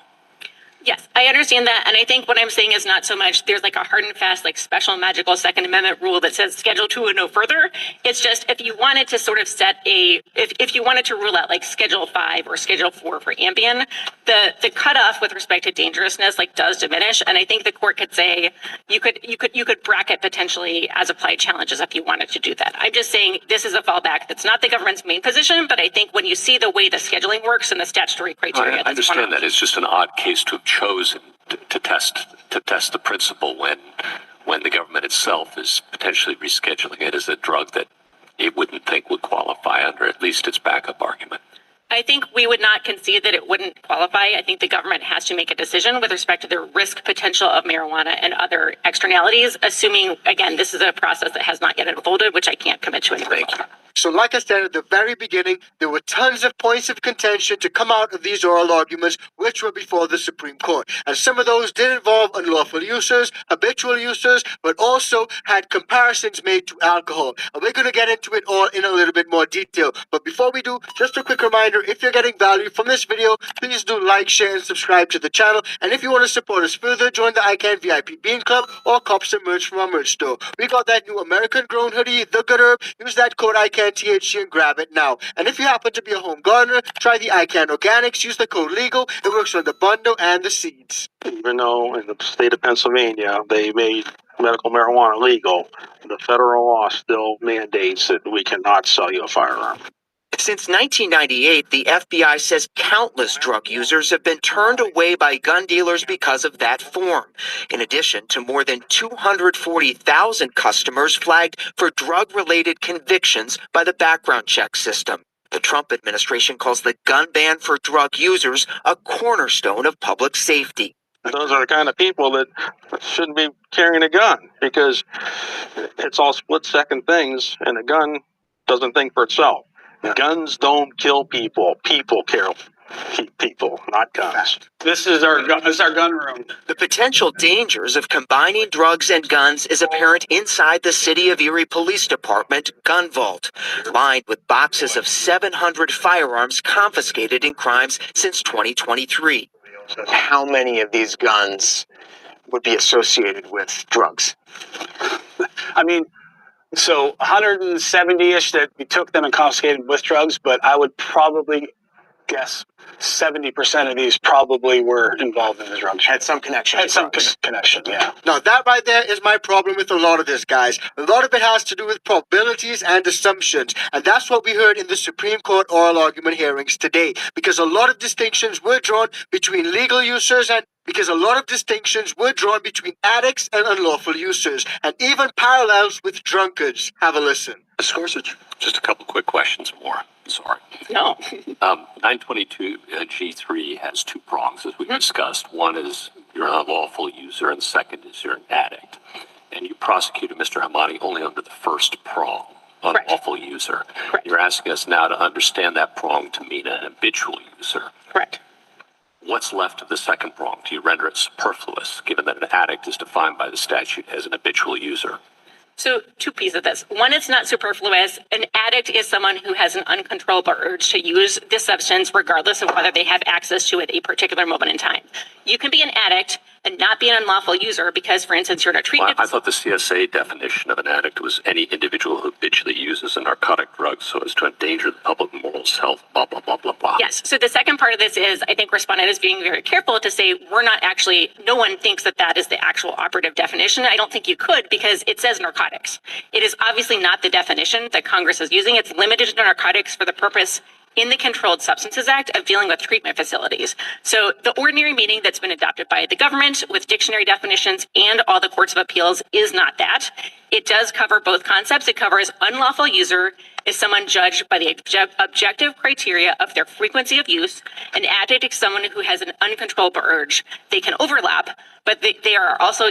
Yes, I understand that. And I think what I'm saying is not so much there's like a hard and fast, like special magical Second Amendment rule that says Schedule 2 and no further. It's just if you wanted to sort of set if you wanted to rule out like Schedule 5 or Schedule 4 for Ambien, the cutoff with respect to dangerousness like does diminish. And I think the court could say you could bracket potentially as applied challenges if you wanted to do that. I'm just saying this is a fallback. That's not the government's main position, but I think when you see the way the scheduling works and the statutory criteria, I understand that. It's just an odd case to have chosen to test the principle when the government itself is potentially rescheduling it as a drug that it wouldn't think would qualify under at least its backup argument. I think we would not concede that it wouldn't qualify. I think the government has to make a decision with respect to the risk potential of marijuana and other externalities, assuming, again, this is a process that has not yet unfolded, which I can't commit to anymore. Thank you. So like I said at the very beginning, there were tons of points of contention to come out of these oral arguments, which were before the Supreme Court. And some of those did involve unlawful users, habitual users, but also had comparisons made to alcohol. And we're going to get into it all in a little bit more detail. But before we do, just a quick reminder, if you're getting value from this video, please do like, share, and subscribe to the channel. And if you want to support us further, join the ICANN VIP Bean Club or cop some merch from our merch store. We got that new American-grown hoodie, The Good Herb. Use that code ICANNTHC and grab it now. And if you happen to be a home gardener, try the ICANN Organics. Use the code LEGAL. It works on the bundle and the seeds. Even though in the state of Pennsylvania they made medical marijuana legal, the federal law still mandates that we cannot sell you a firearm. Since 1998, the FBI says countless drug users have been turned away by gun dealers because of that form, in addition to more than 240,000 customers flagged for drug-related convictions by the background check system. The Trump administration calls the gun ban for drug users a cornerstone of public safety. Those are the kind of people that shouldn't be carrying a gun, because it's all split-second things, and a gun doesn't think for itself. Guns don't kill people. People kill people, not guns. This is our gun room. The potential dangers of combining drugs and guns is apparent inside the City of Erie Police Department gun vault, lined with boxes of 700 firearms confiscated in crimes since 2023. How many of these guns would be associated with drugs? I mean, so 170-ish that we took them and confiscated with drugs, but I would probably guess 70% of these probably were involved in the drugs. Had some connection. Had some connection, yeah. Now, that right there is my problem with a lot of this, guys. A lot of it has to do with probabilities and assumptions. And that's what we heard in the Supreme Court oral argument hearings today. Because a lot of distinctions were drawn between legal users and addicts and unlawful users, and even parallels with drunkards. Have a listen. Ms. Gorsuch, just a couple quick questions more. Sorry. No. 922 G3 has two prongs, as we discussed. One is you're an unlawful user, and the second is you're an addict. And you prosecuted Mr. Hamani only under the first prong, unlawful user. Correct. You're asking us now to understand that prong to mean an habitual user. Correct. What's left of the second prong? Do you render it superfluous, given that an addict is defined by the statute as an habitual user? So two pieces of this. One, it's not superfluous. An addict is someone who has an uncontrollable urge to use this substance regardless of whether they have access to it at a particular moment in time. You can be an addict and not be an unlawful user because, for instance, you're in a treatment. I thought the CSA definition of an addict was any individual who habitually uses a narcotic drug so as to endanger the public morals, health, blah, blah, blah, blah, blah. Yes. So the second part of this is, I think respondent is being very careful to say we're not actually, no one thinks that that is the actual operative definition. I don't think you could, because it says narcotics. It is obviously not the definition that Congress is using. It's limited to narcotics for the purpose in the Controlled Substances Act of dealing with treatment facilities. So the ordinary meaning that's been adopted by the government with dictionary definitions and all the courts of appeals is not that. It does cover both concepts. It covers unlawful user is someone judged by the objective criteria of their frequency of use. An addict is someone who has an uncontrollable urge. They can overlap, but they are also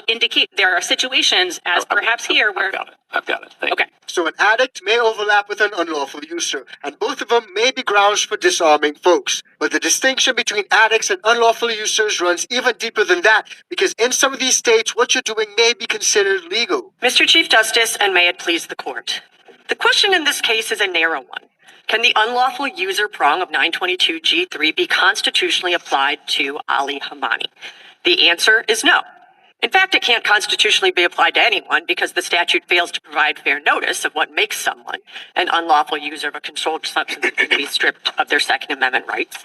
there are situations, as perhaps here, where... I've got it. Thank Okay. So an addict may overlap with an unlawful user, and both of them may be grounds for disarming folks. But the distinction between addicts and unlawful users runs even deeper than that, because in some of these states, what you're doing may be considered legal. Mr. Chief Justice, and may it please the court. The question in this case is a narrow one. Can the unlawful user prong of 922 G3 be constitutionally applied to Ali Hamani? The answer is no. In fact, it can't constitutionally be applied to anyone because the statute fails to provide fair notice of what makes someone an unlawful user of a controlled substance and can be stripped of their Second Amendment rights.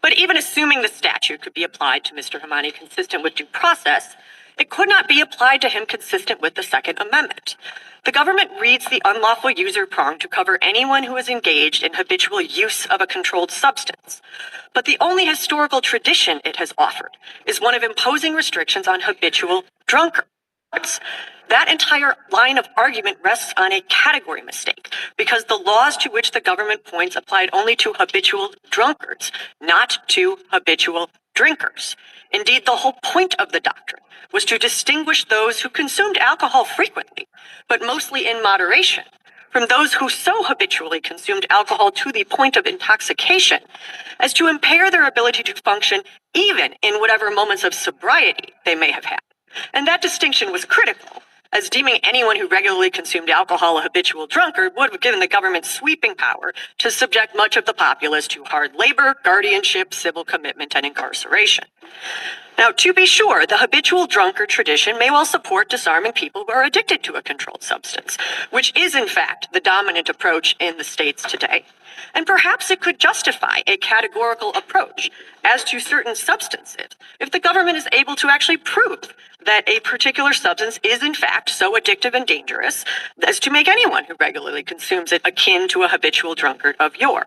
But even assuming the statute could be applied to Mr. Hamani consistent with due process, it could not be applied to him consistent with the Second Amendment. The government reads the unlawful user prong to cover anyone who is engaged in habitual use of a controlled substance. But the only historical tradition it has offered is one of imposing restrictions on habitual drunkards. That entire line of argument rests on a category mistake, because the laws to which the government points applied only to habitual drunkards, not to habitual drinkers. Indeed, the whole point of the doctrine was to distinguish those who consumed alcohol frequently, but mostly in moderation, from those who so habitually consumed alcohol to the point of intoxication as to impair their ability to function even in whatever moments of sobriety they may have had. And that distinction was critical, as deeming anyone who regularly consumed alcohol a habitual drunkard would have given the government sweeping power to subject much of the populace to hard labor, guardianship, civil commitment, and incarceration. Now, to be sure, the habitual drunkard tradition may well support disarming people who are addicted to a controlled substance, which is, in fact, the dominant approach in the states today. And perhaps it could justify a categorical approach as to certain substances if the government is able to actually prove that a particular substance is in fact so addictive and dangerous as to make anyone who regularly consumes it akin to a habitual drunkard of yore.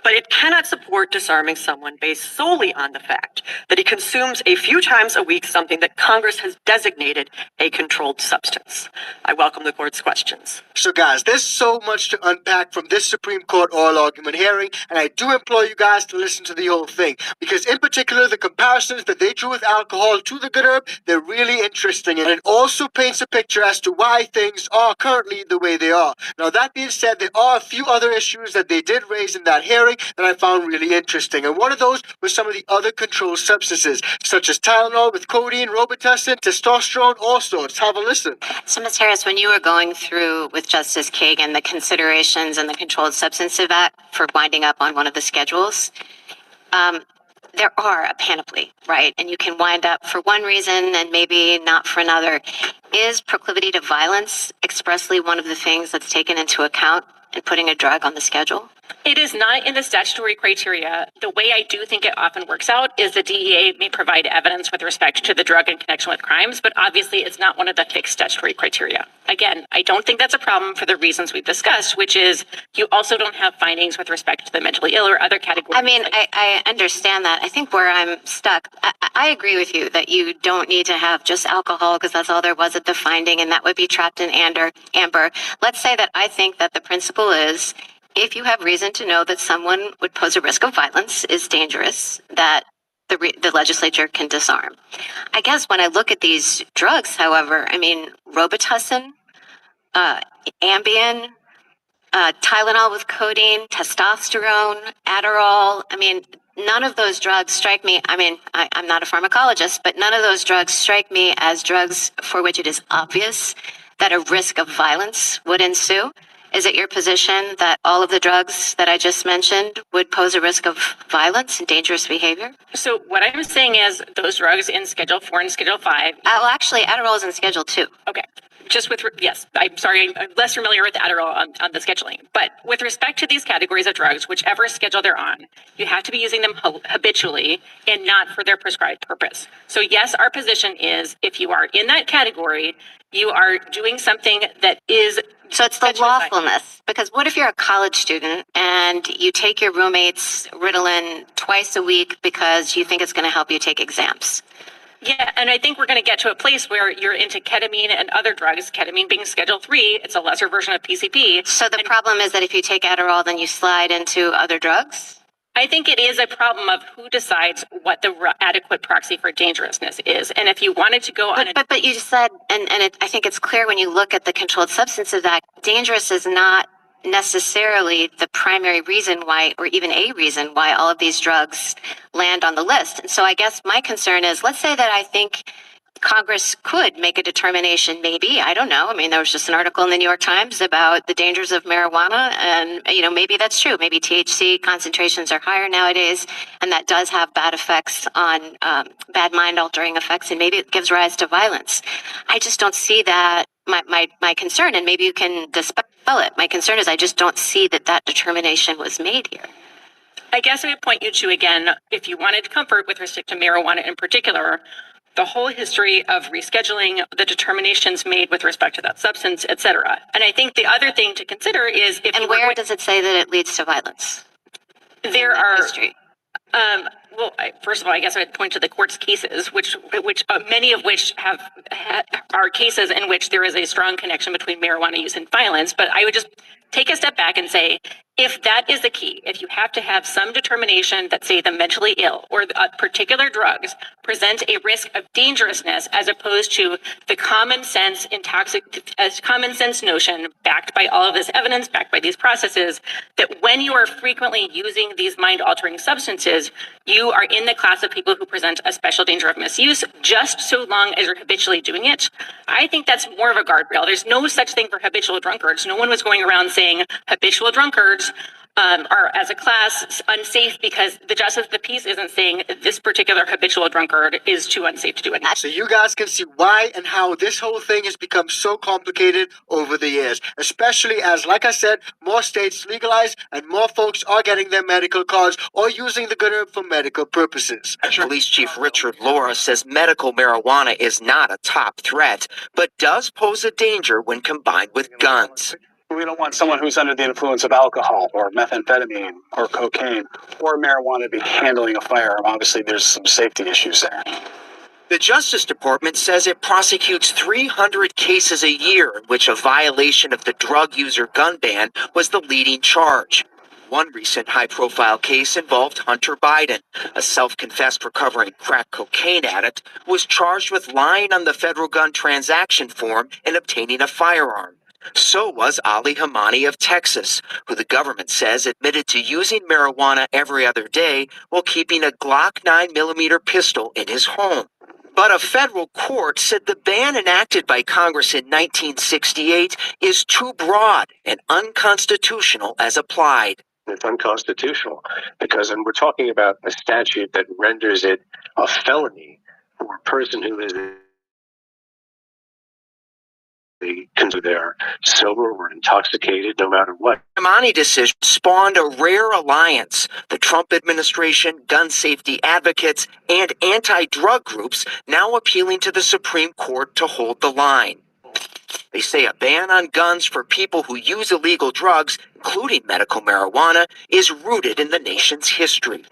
But it cannot support disarming someone based solely on the fact that he consumes a few times a week something that Congress has designated a controlled substance. I welcome the court's questions. So guys, there's so much to unpack from this Supreme Court oral argument hearing, and I do implore you guys to listen to the whole thing, because in particular, the comparisons that they drew with alcohol to the good herb, they're really interesting, and it also paints a picture as to why things are currently the way they are. Now, that being said, there are a few other issues that they did raise in that hearing that I found really interesting, and one of those was some of the other controlled substances, such as Tylenol with codeine, Robitussin, testosterone, all sorts. Have a listen. So, Ms. Harris, when you were going through with Justice Kagan the considerations in the Controlled Substances Act for winding up on one of the schedules, there are a panoply, right? And you can wind up for one reason and maybe not for another. Is proclivity to violence expressly one of the things that's taken into account in putting a drug on the schedule? It is not in the statutory criteria. The way I do think it often works out is the DEA may provide evidence with respect to the drug in connection with crimes, but obviously it's not one of the fixed statutory criteria. Again, I don't think that's a problem for the reasons we've discussed, which is you also don't have findings with respect to the mentally ill or other categories. I mean, I understand that. I think where I'm stuck, I agree with you that you don't need to have just alcohol because that's all there was at the finding, and that would be trapped in amber. Let's say that I think that the principle is if you have reason to know that someone would pose a risk of violence is dangerous, that the legislature can disarm. I guess when I look at these drugs, however, I mean, Robitussin, Ambien, Tylenol with codeine, testosterone, Adderall, I mean, none of those drugs strike me, I mean, I'm not a pharmacologist, but none of those drugs strike me as drugs for which it is obvious that a risk of violence would ensue. Is it your position that all of the drugs that I just mentioned would pose a risk of violence and dangerous behavior? So what I'm saying is those drugs in Schedule 4 and Schedule 5... Well, actually, Adderall is in Schedule 2. Okay. Just with, yes, I'm sorry, I'm less familiar with Adderall on the scheduling. But with respect to these categories of drugs, whichever schedule they're on, you have to be using them habitually and not for their prescribed purpose. So yes, our position is if you are in that category, you are doing something that is... So it's the lawfulness, because what if you're a college student and you take your roommate's Ritalin twice a week because you think it's going to help you take exams? Yeah, and I think we're going to get to a place where you're into ketamine and other drugs, ketamine being Schedule 3, it's a lesser version of PCP. So the problem is that if you take Adderall, then you slide into other drugs? I think it is a problem of who decides what the adequate proxy for dangerousness is. And if you wanted to go on... But you just said, I think it's clear when you look at the Controlled Substances Act, dangerous is not necessarily the primary reason why, or even a reason why all of these drugs land on the list. And so I guess my concern is, let's say that I think Congress could make a determination, maybe, I don't know. I mean, there was just an article in the New York Times about the dangers of marijuana, and, maybe that's true. Maybe THC concentrations are higher nowadays, and that does have bad effects on, bad mind-altering effects, and maybe it gives rise to violence. I just don't see that. My concern, and maybe you can dispel it, my concern is I just don't see that determination was made here. I guess I would point you to, again, if you wanted comfort with respect to marijuana in particular, the whole history of rescheduling, the determinations made with respect to that substance, et cetera. And I think the other thing to consider is if... And where does it say that it leads to violence? There are... History. First of all, I guess I would point to the court's cases, which many of which are cases in which there is a strong connection between marijuana use and violence. But I would just take a step back and say, if that is the key, if you have to have some determination that, say, the mentally ill or particular drugs present a risk of dangerousness as opposed to the common sense notion backed by all of this evidence, backed by these processes, that when you are frequently using these mind-altering substances, you are in the class of people who present a special danger of misuse, just so long as you're habitually doing it. I think that's more of a guardrail. There's no such thing for habitual drunkards. No one was going around saying habitual drunkards are, as a class, unsafe because the justice of the peace isn't saying this particular habitual drunkard is too unsafe to do anything. So you guys can see why and how this whole thing has become so complicated over the years, especially as, like I said, more states legalize and more folks are getting their medical cards or using the good herb for medical purposes. Police Chief Richard Laura says medical marijuana is not a top threat, but does pose a danger when combined with guns. We don't want someone who's under the influence of alcohol or methamphetamine or cocaine or marijuana to be handling a firearm. Obviously, there's some safety issues there. The Justice Department says it prosecutes 300 cases a year in which a violation of the drug user gun ban was the leading charge. One recent high-profile case involved Hunter Biden, a self-confessed recovering crack cocaine addict, who was charged with lying on the federal gun transaction form and obtaining a firearm. So was Ali Hamani of Texas, who the government says admitted to using marijuana every other day while keeping a Glock 9mm pistol in his home. But a federal court said the ban enacted by Congress in 1968 is too broad and unconstitutional as applied. It's unconstitutional because, and we're talking about a statute that renders it a felony for a person who is they're sober or intoxicated, no matter what. The Hamani decision spawned a rare alliance. The Trump administration, gun safety advocates, and anti-drug groups now appealing to the Supreme Court to hold the line. They say a ban on guns for people who use illegal drugs, including medical marijuana, is rooted in the nation's history.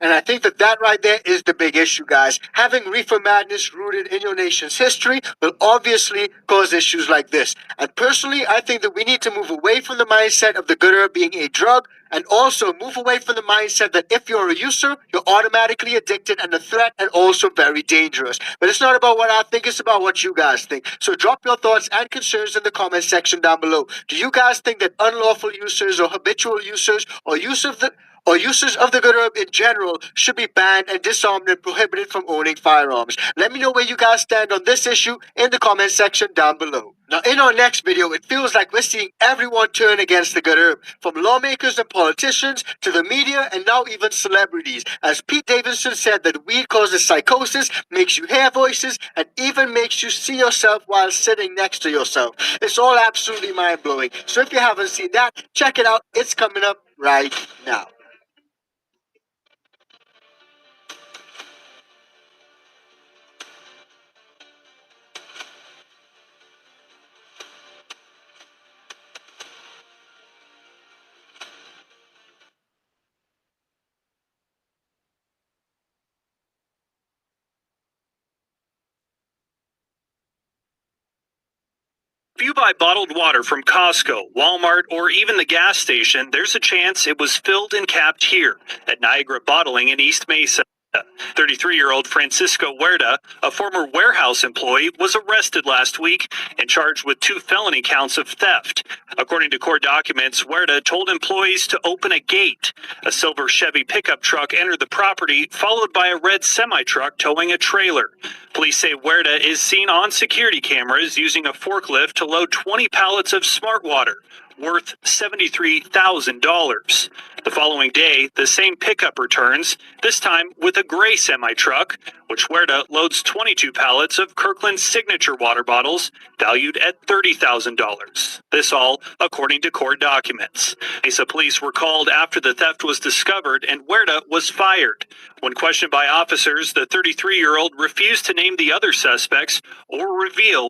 And I think that right there is the big issue, guys. Having reefer madness rooted in your nation's history will obviously cause issues like this. And personally, I think that we need to move away from the mindset of the good herb being a drug, and also move away from the mindset that if you're a user, you're automatically addicted and a threat and also very dangerous. But it's not about what I think, it's about what you guys think. So drop your thoughts and concerns in the comment section down below. Do you guys think that unlawful users or habitual users or users of the good herb in general should be banned and disarmed and prohibited from owning firearms? Let me know where you guys stand on this issue in the comment section down below. Now, in our next video, it feels like we're seeing everyone turn against the good herb, from lawmakers and politicians to the media and now even celebrities. As Pete Davidson said that weed causes psychosis, makes you hear voices, and even makes you see yourself while sitting next to yourself. It's all absolutely mind-blowing. So if you haven't seen that, check it out. It's coming up right now. If you buy bottled water from Costco, Walmart, or even the gas station, there's a chance it was filled and capped here at Niagara Bottling in East Mesa. 33-year-old Francisco Huerta, a former warehouse employee, was arrested last week and charged with 2 felony counts of theft. According to court documents, Huerta told employees to open a gate. A silver Chevy pickup truck entered the property, followed by a red semi-truck towing a trailer. Police say Huerta is seen on security cameras using a forklift to load 20 pallets of smart water, worth $73,000. The following day, the same pickup returns, this time with a gray semi-truck, which Huerta loads 22 pallets of Kirkland's signature water bottles, valued at $30,000. This all according to court documents. Mesa police were called after the theft was discovered and Huerta was fired. When questioned by officers, the 33-year-old refused to name the other suspects or reveal.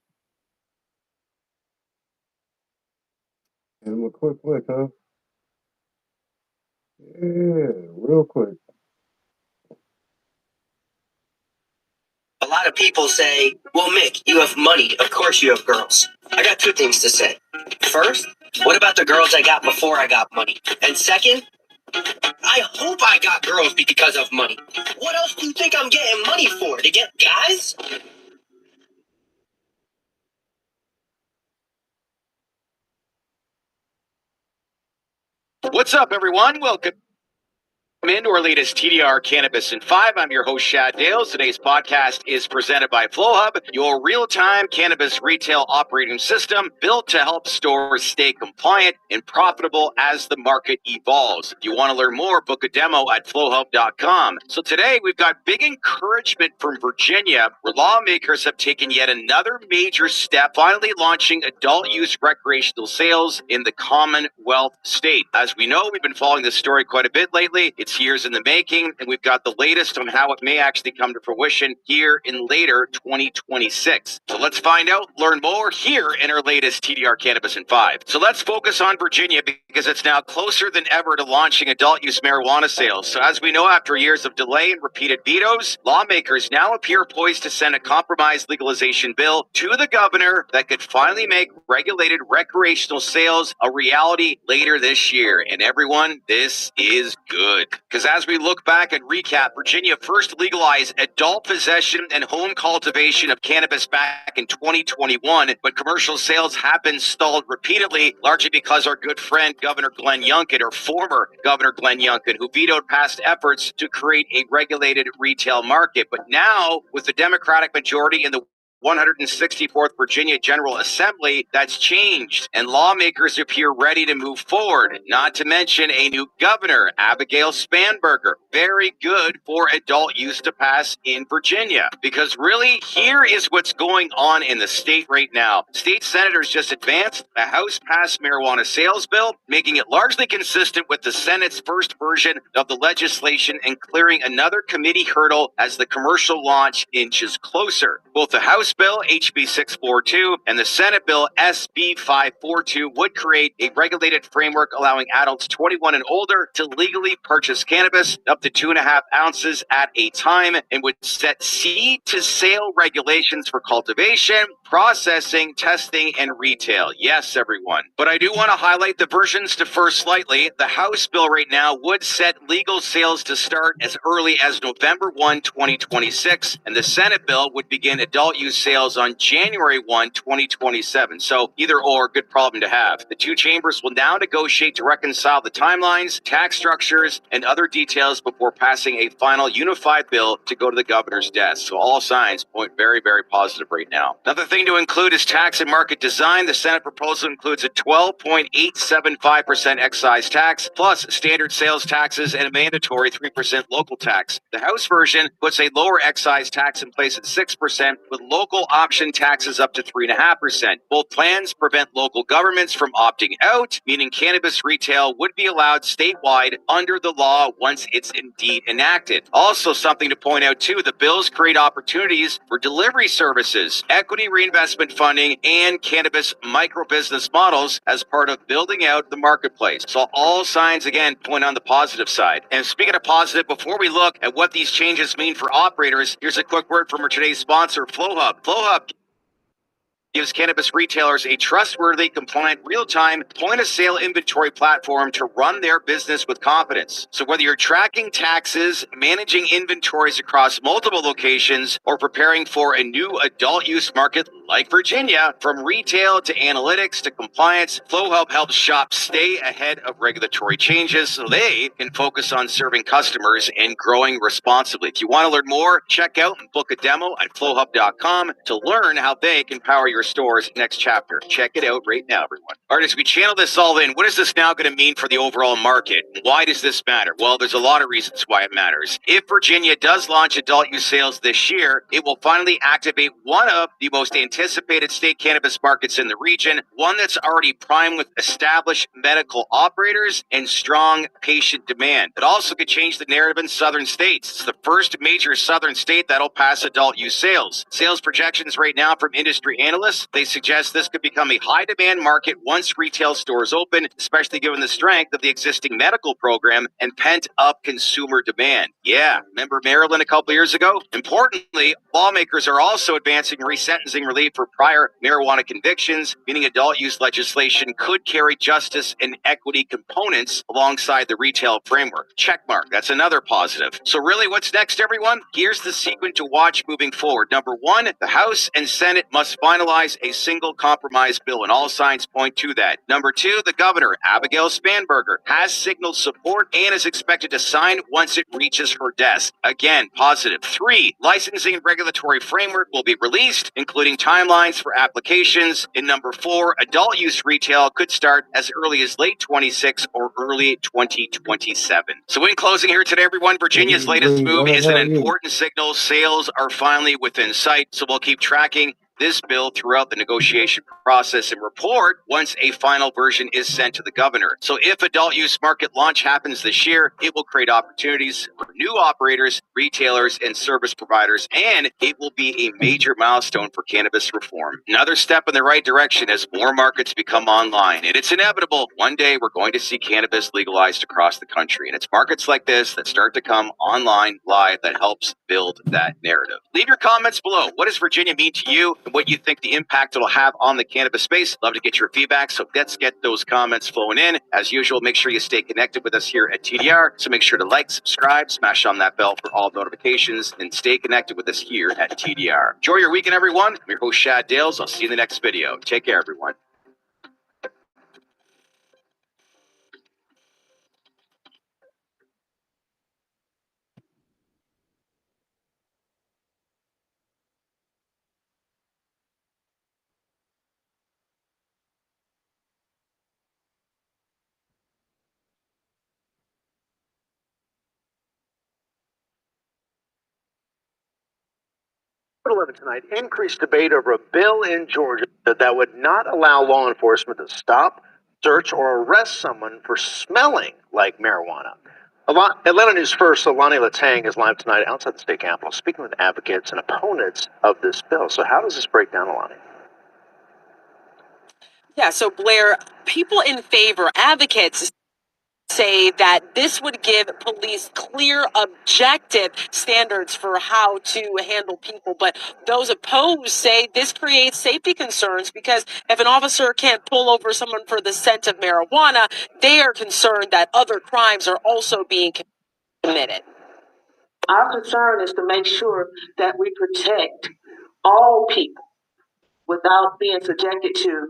Give him a quick look, huh? Yeah, real quick. A lot of people say, well, Mick, you have money. Of course you have girls. I got 2 things to say. First, What about the girls I got before I got money? And second, I hope I got girls because of money. What else do you think I'm getting money for? To get guys? What's up, everyone? Welcome into our latest TDR Cannabis in 5. I'm your host, Shad Dales. Today's podcast is presented by FlowHub, your real-time cannabis retail operating system built to help stores stay compliant and profitable as the market evolves. If you want to learn more, book a demo at flowhub.com. So today, we've got big encouragement from Virginia, where lawmakers have taken yet another major step, finally launching adult-use recreational sales in the Commonwealth state. As we know, we've been following this story quite a bit lately. It's years in the making, and we've got the latest on how it may actually come to fruition here in later 2026. So let's find out, learn more here in our latest TDR Cannabis in 5. So let's focus on Virginia because it's now closer than ever to launching adult use marijuana sales. So as we know, after years of delay and repeated vetoes, lawmakers now appear poised to send a compromise legalization bill to the governor that could finally make regulated recreational sales a reality later this year. And everyone, this is good. Because as we look back and recap, Virginia first legalized adult possession and home cultivation of cannabis back in 2021, but commercial sales have been stalled repeatedly, largely because our good friend Governor Glenn Youngkin, or former Governor Glenn Youngkin, who vetoed past efforts to create a regulated retail market. But now, with the Democratic majority in the 164th Virginia General Assembly, that's changed, and lawmakers appear ready to move forward, not to mention a new governor, Abigail Spanberger. Very good for adult use to pass in Virginia, because really, here is what's going on in the state right now. State senators just advanced a House-passed marijuana sales bill, making it largely consistent with the Senate's first version of the legislation and clearing another committee hurdle as the commercial launch inches closer. Both the House bill, HB 642, and the Senate bill, SB 542, would create a regulated framework allowing adults 21 and older to legally purchase cannabis up to 2.5 ounces at a time, and would set seed to sale regulations for cultivation, processing, testing, and retail. Yes, everyone. But I do want to highlight the versions differ slightly. The House bill right now would set legal sales to start as early as November 1, 2026, and the Senate bill would begin adult use sales on January 1, 2027. So either or, good problem to have. The two chambers will now negotiate to reconcile the timelines, tax structures, and other details before passing a final unified bill to go to the governor's desk. So all signs point very, very positive right now. Another thing to include is tax and market design. The Senate proposal includes a 12.875% excise tax, plus standard sales taxes and a mandatory 3% local tax. The House version puts a lower excise tax in place at 6%, with local option taxes up to 3.5%. Both plans prevent local governments from opting out, meaning cannabis retail would be allowed statewide under the law once it's indeed enacted. Also, something to point out too, the bills create opportunities for delivery services, equity reinvestment funding, and cannabis micro-business models as part of building out the marketplace. So all signs, again, point on the positive side. And speaking of positive, before we look at what these changes mean for operators, here's a quick word from our today's sponsor, FlowHub. FlowHub gives cannabis retailers a trustworthy, compliant, real-time, point-of-sale inventory platform to run their business with confidence. So whether you're tracking taxes, managing inventories across multiple locations, or preparing for a new adult-use market like Virginia, from retail to analytics to compliance, FlowHub helps shops stay ahead of regulatory changes so they can focus on serving customers and growing responsibly. If you want to learn more, check out and book a demo at flowhub.com to learn how they can power your store's next chapter. Check it out right now, everyone. All right, as we channel this all in, what is this now going to mean for the overall market? Why does this matter? Well, there's a lot of reasons why it matters. If Virginia does launch adult use sales this year, it will finally activate one of the most anticipated state cannabis markets in the region, one that's already primed with established medical operators and strong patient demand. It also could change the narrative in southern states. It's the first major southern state that'll pass adult use sales. Sales projections right now from industry analysts, they suggest this could become a high demand market once retail stores open, especially given the strength of the existing medical program and pent up consumer demand. Yeah, remember Maryland a couple years ago? Importantly, lawmakers are also advancing resentencing relief save for prior marijuana convictions, meaning adult use legislation could carry justice and equity components alongside the retail framework. Checkmark. That's another positive. So really, what's next, everyone? Here's the sequence to watch moving forward. Number one, the House and Senate must finalize a single compromise bill, and all signs point to that. Number two, the governor, Abigail Spanberger, has signaled support and is expected to sign once it reaches her desk. Again, positive. Three, licensing and regulatory framework will be released, including timelines for applications. And number four, adult use retail could start as early as late 26 or early 2027. So in closing here today, everyone, Virginia's latest move is an important signal. Sales are finally within sight, so we'll keep tracking this bill throughout the negotiation process and report once a final version is sent to the governor. So if adult use market launch happens this year, it will create opportunities for new operators, retailers, and service providers, and it will be a major milestone for cannabis reform. Another step in the right direction as more markets become online. And it's inevitable. One day we're going to see cannabis legalized across the country. And it's markets like this that start to come online live that helps build that narrative. Leave your comments below. What does Virginia mean to you? What you think the impact it'll have on the cannabis space. Love to get your feedback, so let's get those comments flowing in. As usual, make sure you stay connected with us here at TDR, so make sure to like, subscribe, smash on that bell for all notifications, and stay connected with us here at TDR. Enjoy your weekend, everyone. I'm your host, Shad Dales. I'll see you in the next video. Take care, everyone. At 11 tonight, increased debate over a bill in Georgia that would not allow law enforcement to stop, search, or arrest someone for smelling like marijuana. Atlanta News First, Alani Latang is live tonight outside the state capitol, speaking with advocates and opponents of this bill. So how does this break down, Alani? Yeah, so Blair, people in favor, advocates, say that this would give police clear, objective standards for how to handle people. But those opposed say this creates safety concerns because if an officer can't pull over someone for the scent of marijuana, they are concerned that other crimes are also being committed. Our concern is to make sure that we protect all people without being subjected to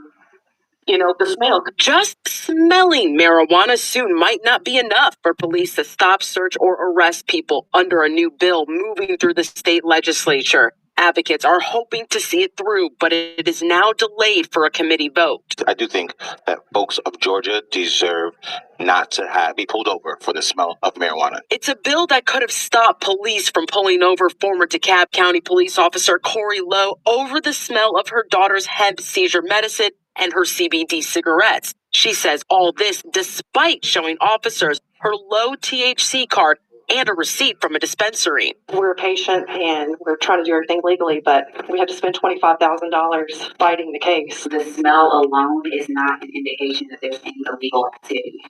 the smell. Just smelling marijuana soon might not be enough for police to stop, search, or arrest people under a new bill moving through the state legislature. Advocates are hoping to see it through, but it is now delayed for a committee vote. I do think that folks of Georgia deserve not to be pulled over for the smell of marijuana. It's a bill that could have stopped police from pulling over former DeKalb County police officer Corey Lowe over the smell of her daughter's hemp seizure medicine and her CBD cigarettes. She says all this despite showing officers her low THC card and a receipt from a dispensary. We're patient and we're trying to do everything legally, but we have to spend $25,000 fighting the case. The smell alone is not an indication that there's any illegal activity.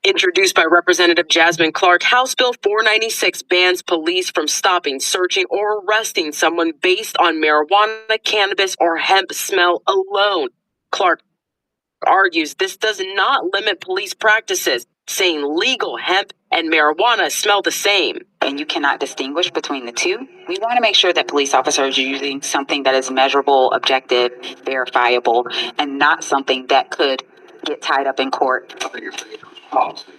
Introduced by Representative Jasmine Clark, House Bill 496 bans police from stopping, searching, or arresting someone based on marijuana, cannabis, or hemp smell alone. Clark argues this does not limit police practices, saying legal hemp and marijuana smell the same. And you cannot distinguish between the two. We want to make sure that police officers are using something that is measurable, objective, verifiable, and not something that could get tied up in court. I think it's dangerous policy.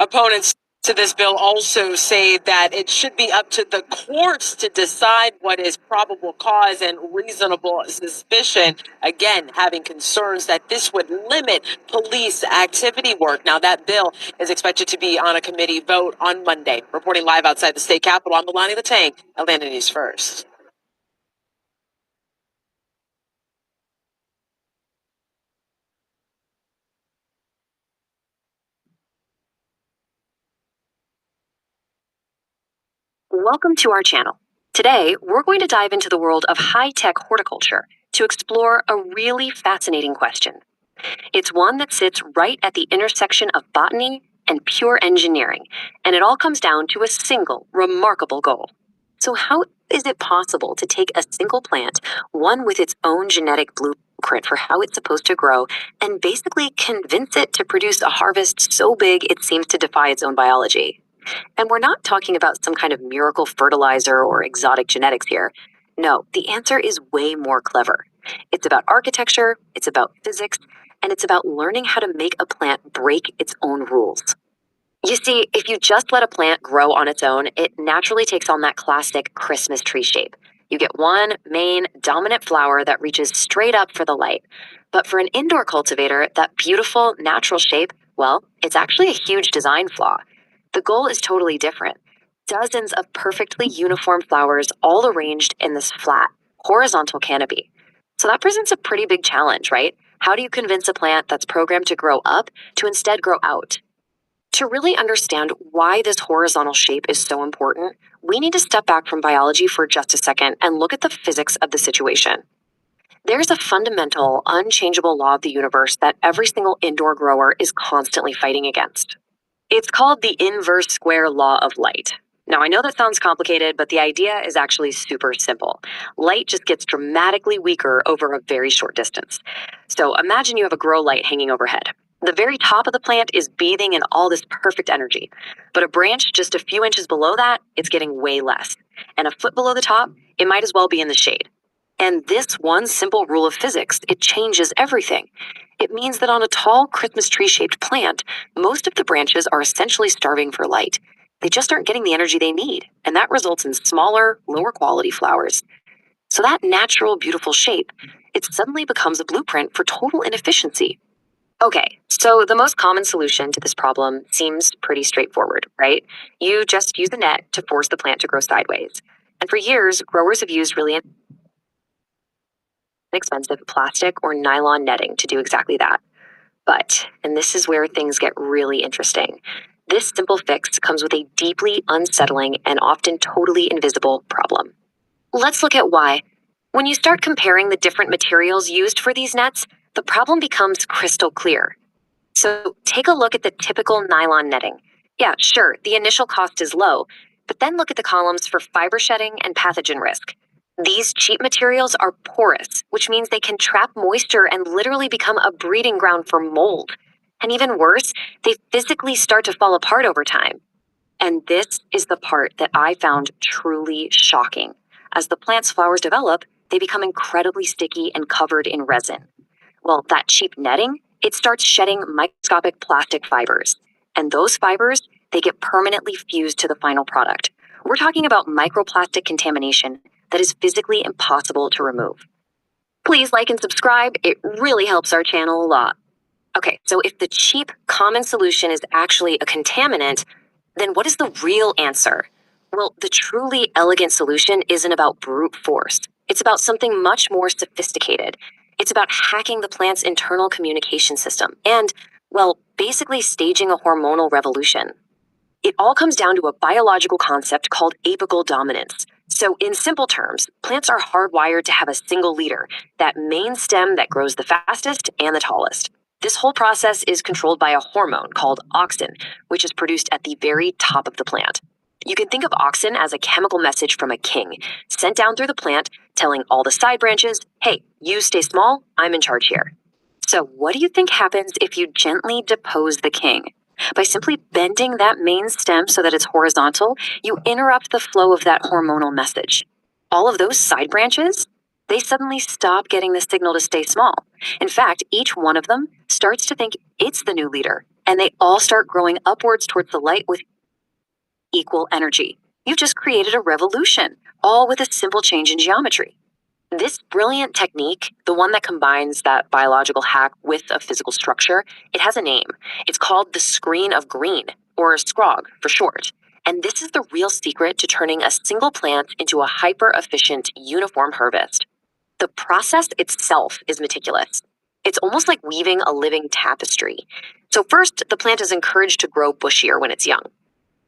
Opponents to this bill also say that it should be up to the courts to decide what is probable cause and reasonable suspicion. Again, having concerns that this would limit police activity work. Now, that bill is expected to be on a committee vote on Monday. Reporting live outside the state capitol, I'm Alani Latang, Atlanta News First. Welcome to our channel. Today, we're going to dive into the world of high-tech horticulture to explore a really fascinating question. It's one that sits right at the intersection of botany and pure engineering, and it all comes down to a single, remarkable goal. So how is it possible to take a single plant, one with its own genetic blueprint for how it's supposed to grow, and basically convince it to produce a harvest so big it seems to defy its own biology? And we're not talking about some kind of miracle fertilizer or exotic genetics here. No, the answer is way more clever. It's about architecture, it's about physics, and it's about learning how to make a plant break its own rules. You see, if you just let a plant grow on its own, it naturally takes on that classic Christmas tree shape. You get one main dominant flower that reaches straight up for the light. But for an indoor cultivator, that beautiful natural shape, well, it's actually a huge design flaw. The goal is totally different. Dozens of perfectly uniform flowers all arranged in this flat, horizontal canopy. So that presents a pretty big challenge, right? How do you convince a plant that's programmed to grow up to instead grow out? To really understand why this horizontal shape is so important, we need to step back from biology for just a second and look at the physics of the situation. There's a fundamental, unchangeable law of the universe that every single indoor grower is constantly fighting against. It's called the inverse square law of light. Now, I know that sounds complicated, but the idea is actually super simple. Light just gets dramatically weaker over a very short distance. So imagine you have a grow light hanging overhead. The very top of the plant is bathing in all this perfect energy, but a branch just a few inches below that, it's getting way less. And a foot below the top, it might as well be in the shade. And this one simple rule of physics, it changes everything. It means that on a tall Christmas tree-shaped plant, most of the branches are essentially starving for light. They just aren't getting the energy they need, and that results in smaller, lower quality flowers. So that natural, beautiful shape, it suddenly becomes a blueprint for total inefficiency. Okay, so the most common solution to this problem seems pretty straightforward, right? You just use a net to force the plant to grow sideways. And for years, growers have used really inexpensive plastic or nylon netting to do exactly that. But, and this is where things get really interesting, this simple fix comes with a deeply unsettling and often totally invisible problem. Let's look at why. When you start comparing the different materials used for these nets, the problem becomes crystal clear. So take a look at the typical nylon netting. Yeah, sure, the initial cost is low, but then look at the columns for fiber shedding and pathogen risk. These cheap materials are porous, which means they can trap moisture and literally become a breeding ground for mold. And even worse, they physically start to fall apart over time. And this is the part that I found truly shocking. As the plant's flowers develop, they become incredibly sticky and covered in resin. Well, that cheap netting, it starts shedding microscopic plastic fibers. And those fibers, they get permanently fused to the final product. We're talking about microplastic contamination that is physically impossible to remove. Please like and subscribe. It really helps our channel a lot. Okay, so if the cheap, common solution is actually a contaminant, then what is the real answer? Well, the truly elegant solution isn't about brute force. It's about something much more sophisticated. It's about hacking the plant's internal communication system and, well, basically staging a hormonal revolution. It all comes down to a biological concept called apical dominance. So in simple terms, plants are hardwired to have a single leader, that main stem that grows the fastest and the tallest. This whole process is controlled by a hormone called auxin, which is produced at the very top of the plant. You can think of auxin as a chemical message from a king, sent down through the plant, telling all the side branches, hey, you stay small, I'm in charge here. So what do you think happens if you gently depose the king? By simply bending that main stem so that it's horizontal, you interrupt the flow of that hormonal message. All of those side branches, they suddenly stop getting the signal to stay small. In fact, each one of them starts to think it's the new leader, and they all start growing upwards towards the light with equal energy. You've just created a revolution, all with a simple change in geometry. This brilliant technique, the one that combines that biological hack with a physical structure, it has a name. It's called the screen of green, or SCROG for short. And this is the real secret to turning a single plant into a hyper-efficient, uniform harvest. The process itself is meticulous. It's almost like weaving a living tapestry. So first, the plant is encouraged to grow bushier when it's young.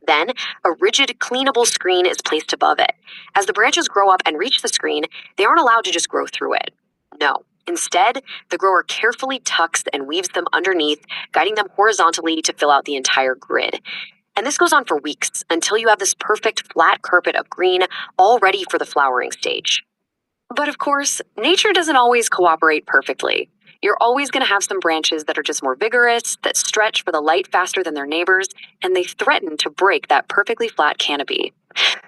Then, a rigid, cleanable screen is placed above it. As the branches grow up and reach the screen, they aren't allowed to just grow through it. No. Instead, the grower carefully tucks and weaves them underneath, guiding them horizontally to fill out the entire grid. And this goes on for weeks until you have this perfect flat carpet of green all ready for the flowering stage. But of course, nature doesn't always cooperate perfectly. You're always going to have some branches that are just more vigorous, that stretch for the light faster than their neighbors, and they threaten to break that perfectly flat canopy.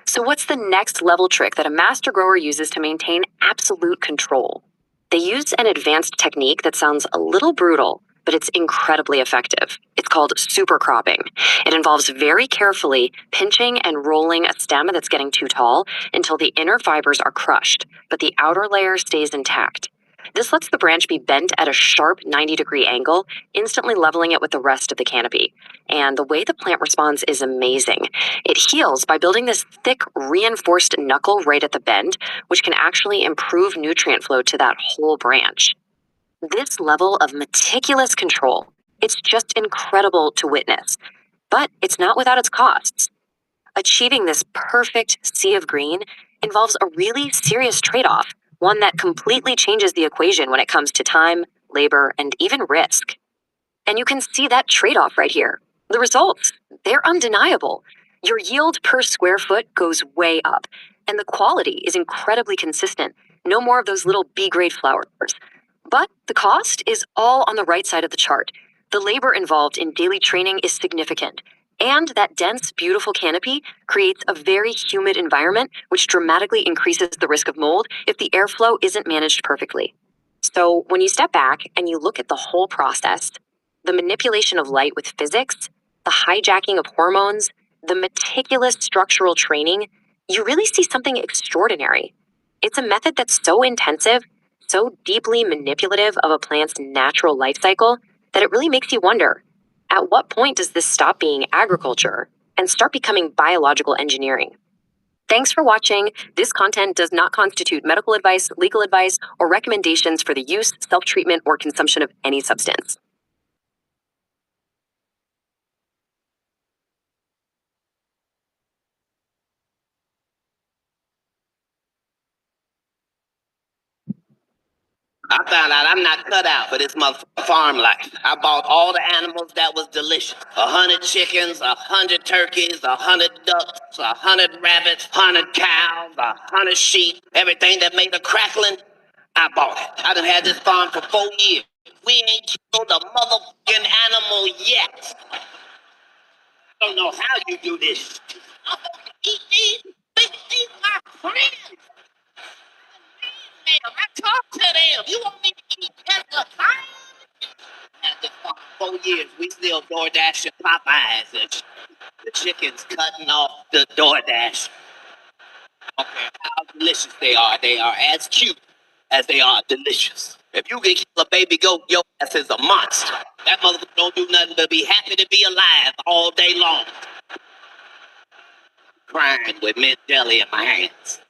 So what's the next level trick that a master grower uses to maintain absolute control? They use an advanced technique that sounds a little brutal, but it's incredibly effective. It's called super cropping. It involves very carefully pinching and rolling a stem that's getting too tall until the inner fibers are crushed, but the outer layer stays intact. This lets the branch be bent at a sharp 90-degree angle, instantly leveling it with the rest of the canopy. And the way the plant responds is amazing. It heals by building this thick, reinforced knuckle right at the bend, which can actually improve nutrient flow to that whole branch. This level of meticulous control, it's just incredible to witness. But it's not without its costs. Achieving this perfect sea of green involves a really serious trade-off, one that completely changes the equation when it comes to time, labor, and even risk. And you can see that trade-off right here. The results, they're undeniable. Your yield per square foot goes way up, and the quality is incredibly consistent. No more of those little B-grade flowers. But the cost is all on the right side of the chart. The labor involved in daily training is significant. And that dense, beautiful canopy creates a very humid environment, which dramatically increases the risk of mold if the airflow isn't managed perfectly. So when you step back and you look at the whole process, the manipulation of light with physics, the hijacking of hormones, the meticulous structural training, you really see something extraordinary. It's a method that's so intensive, so deeply manipulative of a plant's natural life cycle, that it really makes you wonder, at what point does this stop being agriculture and start becoming biological engineering? Thanks for watching. This content does not constitute medical advice, legal advice, or recommendations for the use, self-treatment, or consumption of any substance. I found out I'm not cut out for this farm life. I bought all the animals that was delicious. 100 chickens, 100 turkeys, 100 ducks, 100 rabbits, 100 cows, 100 sheep. Everything that made a crackling, I bought it. I done had this farm for 4 years. We ain't killed a motherfucking animal yet. I don't know how you do this. I'm gonna eat these. These my friends. Man, I talk to them. You want me to eat pesticide? At the farm 4 years, we still DoorDash and Popeyes, and the chickens cutting off the DoorDash. Okay, how delicious they are. They are as cute as they are delicious. If you can kill a baby goat, your ass is a monster. That motherfucker don't do nothing but be happy to be alive all day long. Crying with mint jelly in my hands.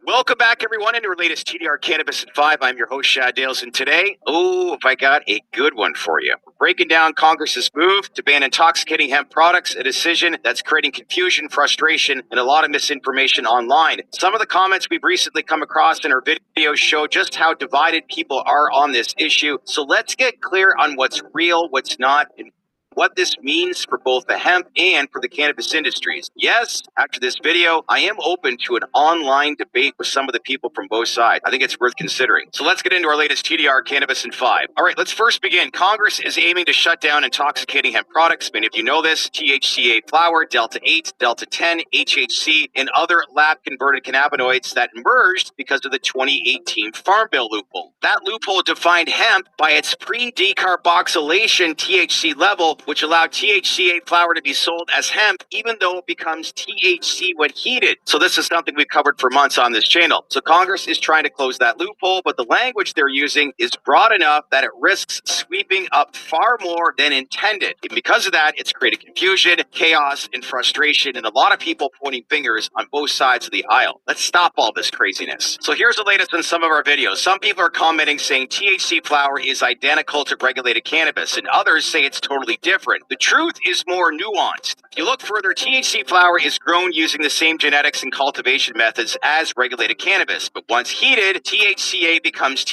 Welcome back, everyone, into our latest TDR Cannabis at 5. I'm your host, Shad Dales, and today, have I got a good one for you. We're breaking down Congress's move to ban intoxicating hemp products, a decision that's creating confusion, frustration, and a lot of misinformation online. Some of the comments we've recently come across in our videos show just how divided people are on this issue. So let's get clear on what's real, what's not, and what this means for both the hemp and for the cannabis industries. Yes, after this video, I am open to an online debate with some of the people from both sides. I think it's worth considering. So let's get into our latest TDR Cannabis in 5. All right, let's first begin. Congress is aiming to shut down intoxicating hemp products. Many of you know this. THCA flower, Delta-8, Delta-10, HHC, and other lab-converted cannabinoids that emerged because of the 2018 Farm Bill loophole. That loophole defined hemp by its pre-decarboxylation THC level which allowed THCA flower to be sold as hemp, even though it becomes THC when heated. So this is something we've covered for months on this channel. So Congress is trying to close that loophole, but the language they're using is broad enough that it risks sweeping up far more than intended. And because of that, it's created confusion, chaos, and frustration, and a lot of people pointing fingers on both sides of the aisle. Let's stop all this craziness. So here's the latest in some of our videos. Some people are commenting saying THC flower is identical to regulated cannabis, and others say it's totally different. The truth is more nuanced. If you look further, THC flower is grown using the same genetics and cultivation methods as regulated cannabis, but once heated, THCA becomes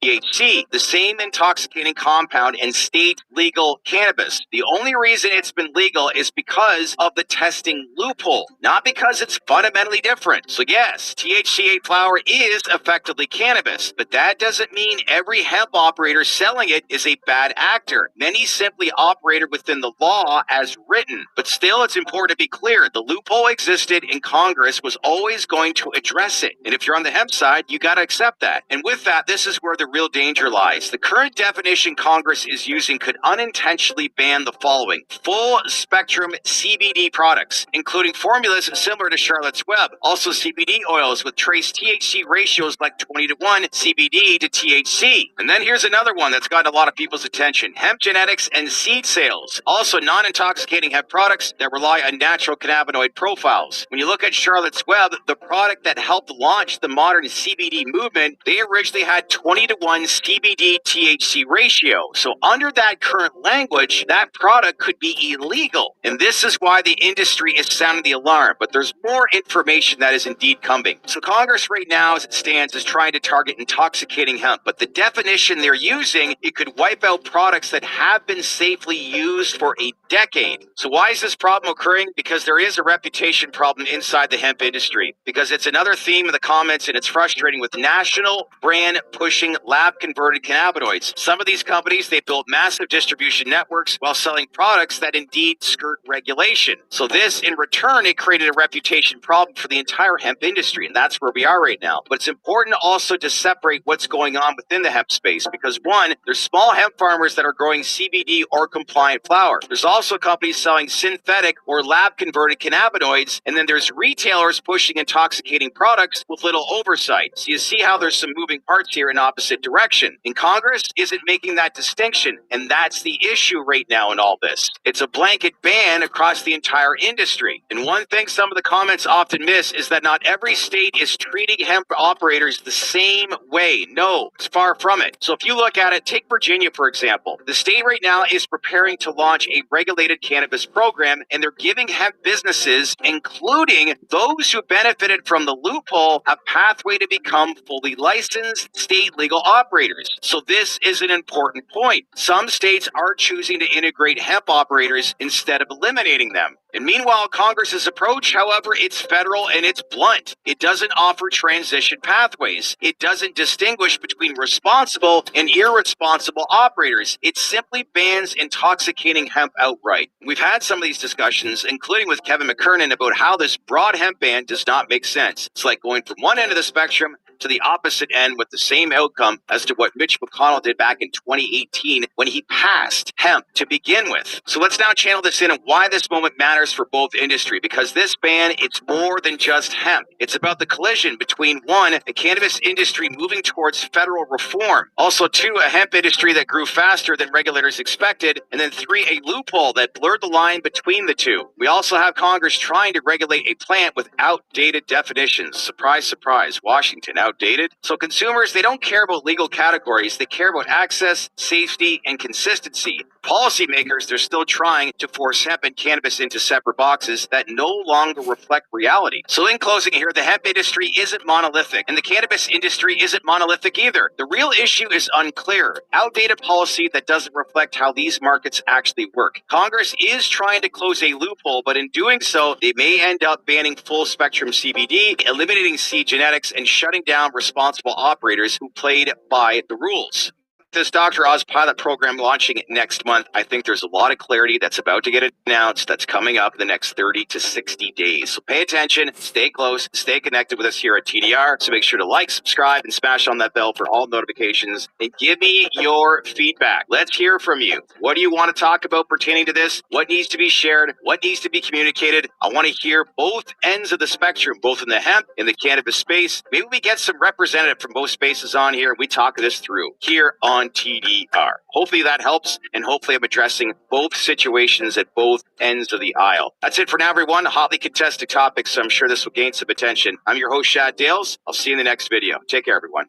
THC, the same intoxicating compound in state legal cannabis. The only reason it's been legal is because of the testing loophole, not because it's fundamentally different. So yes, THCA flower is effectively cannabis, but that doesn't mean every hemp operator selling it is a bad actor. Many simply operated within the law as written. But still, it's important to be clear, the loophole existed and Congress was always going to address it. And if you're on the hemp side, you got to accept that. And with that, this is where the real danger lies. The current definition Congress is using could unintentionally ban the following: full spectrum CBD products, including formulas similar to Charlotte's Web, also CBD oils with trace THC ratios like 20:1 CBD to THC. And then here's another one that's gotten a lot of people's attention: hemp genetics and seed sales, also non-intoxicating hemp products that rely on natural cannabinoid profiles. When you look at Charlotte's Web, the product that helped launch the modern CBD movement, they originally had 20:1 CBD THC ratio. So under that current language, that product could be illegal. And this is why the industry is sounding the alarm. But there's more information that is indeed coming. So Congress right now, as it stands, is trying to target intoxicating hemp. But the definition they're using, it could wipe out products that have been safely used for a decade. So why is this problem occurring? Because there is a reputation problem inside the hemp industry. Because it's another theme in the comments, and it's frustrating with national brand pushing lab converted cannabinoids. Some of these companies, they built massive distribution networks while selling products that indeed skirt regulation. So this, in return, it created a reputation problem for the entire hemp industry, and that's where we are right now. But it's important also to separate what's going on within the hemp space, because one, there's small hemp farmers that are growing CBD or compliant flower. There's also companies selling synthetic or lab converted cannabinoids, and then there's retailers pushing intoxicating products with little oversight. So you see how there's some moving parts here in opposite direction. And Congress isn't making that distinction, and that's the issue right now in all this. It's a blanket ban across the entire industry. And one thing some of the comments often miss is that not every state is treating hemp operators the same way. No, it's far from it. So if you look at it, take Virginia, for example. The state right now is preparing to launch a regulated cannabis program, and they're giving hemp businesses, including those who benefited from the loophole, a pathway to become fully licensed state legal operators. So this is an important point. Some states are choosing to integrate hemp operators instead of eliminating them. And meanwhile, Congress's approach, however, it's federal and it's blunt. It doesn't offer transition pathways. It doesn't distinguish between responsible and irresponsible operators. It simply bans intoxicating hemp outright. We've had some of these discussions, including with Kevin McKernan, about how this broad hemp ban does not make sense. It's like going from one end of the spectrum to the opposite end with the same outcome as to what Mitch McConnell did back in 2018 when he passed hemp to begin with. So let's now channel this in and why this moment matters for both industry, because this ban, it's more than just hemp. It's about the collision between one, the cannabis industry moving towards federal reform, also two, a hemp industry that grew faster than regulators expected, and then three, a loophole that blurred the line between the two. We also have Congress trying to regulate a plant with outdated definitions. Surprise, surprise, Washington, outdated. So consumers, they don't care about legal categories. They care about access, safety, and consistency. Policymakers, they're still trying to force hemp and cannabis into separate boxes that no longer reflect reality. So in closing here, the hemp industry isn't monolithic, and the cannabis industry isn't monolithic either. The real issue is unclear. Outdated policy that doesn't reflect how these markets actually work. Congress is trying to close a loophole, but in doing so, they may end up banning full spectrum CBD, eliminating seed genetics, and shutting down responsible operators who played by the rules. this Dr. Oz pilot program launching next month, I think there's a lot of clarity that's about to get announced that's coming up in the next 30 to 60 days. So pay attention, stay close, stay connected with us here at TDR. So make sure to like, subscribe, and smash on that bell for all notifications. And give me your feedback. Let's hear from you. What do you want to talk about pertaining to this? What needs to be shared? What needs to be communicated? I want to hear both ends of the spectrum, both in the hemp and the cannabis space. Maybe we get some representative from both spaces on here and we talk this through here on TDR. Hopefully that helps, and hopefully I'm addressing both situations at both ends of the aisle. That's it for now, everyone. Hotly contested topics, so I'm sure this will gain some attention. I'm your host, Shad Dales. I'll see you in the next video. Take care, everyone.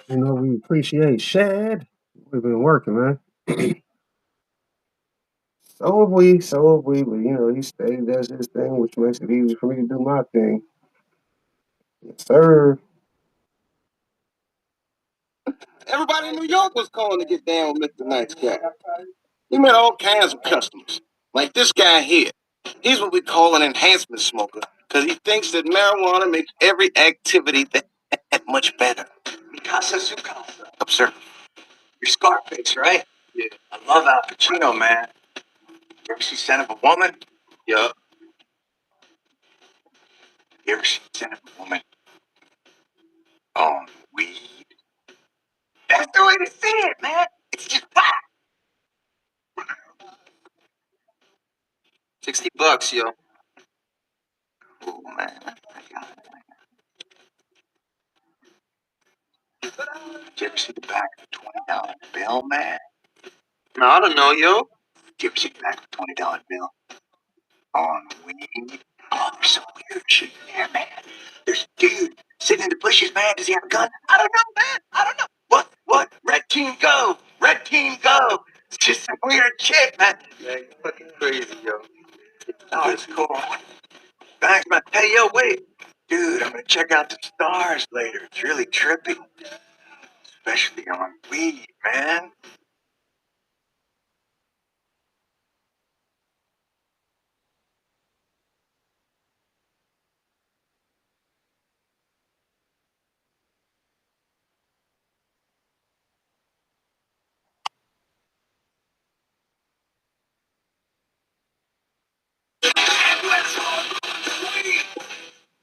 You know, we appreciate Shad. We've been working, man. So have we, but you know, he stays, does his thing, which makes it easy for me to do my thing. Yes, sir. Everybody in New York was calling to get down with Mr. Nice Guy. He met all kinds of customers, like this guy here. He's what we call an enhancement smoker, because he thinks that marijuana makes every activity that much better. Observe. You're Scarface, right? Yeah. I love Al Pacino, man. You ever see Son of a Woman? Yup. You ever see Son of a Woman on weed? That's the way to see it, man. It's just fire. $60, yo. Oh, man. Did you ever see the back of a $20 bill, man? No, I don't know, yo. Did you ever see the back of a $20 bill on weed? Oh, there's some weird shit in there, man. There's a dude sitting in the bushes, man. Does he have a gun? I don't know, man. I don't know. What? Red team go. Red team go. It's just some weird shit, man. Yeah, you're fucking crazy, yo. Oh, it's cool. Thanks, man. Hey, yo, wait. Dude, I'm gonna check out the stars later. It's really trippy. Especially on weed, man.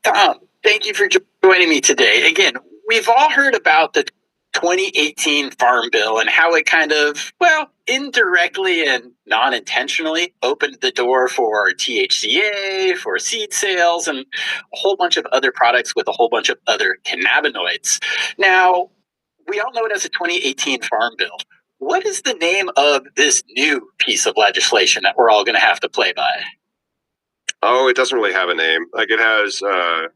Tom, thank you for joining me today. Again, we've all heard about the 2018 Farm Bill and how it kind of, well, indirectly and non-intentionally opened the door for THCA, for seed sales, and a whole bunch of other products with a whole bunch of other cannabinoids. Now, we all know it as a 2018 Farm Bill. What is the name of this new piece of legislation that we're all going to have to play by? Oh, it doesn't really have a name. Like it has a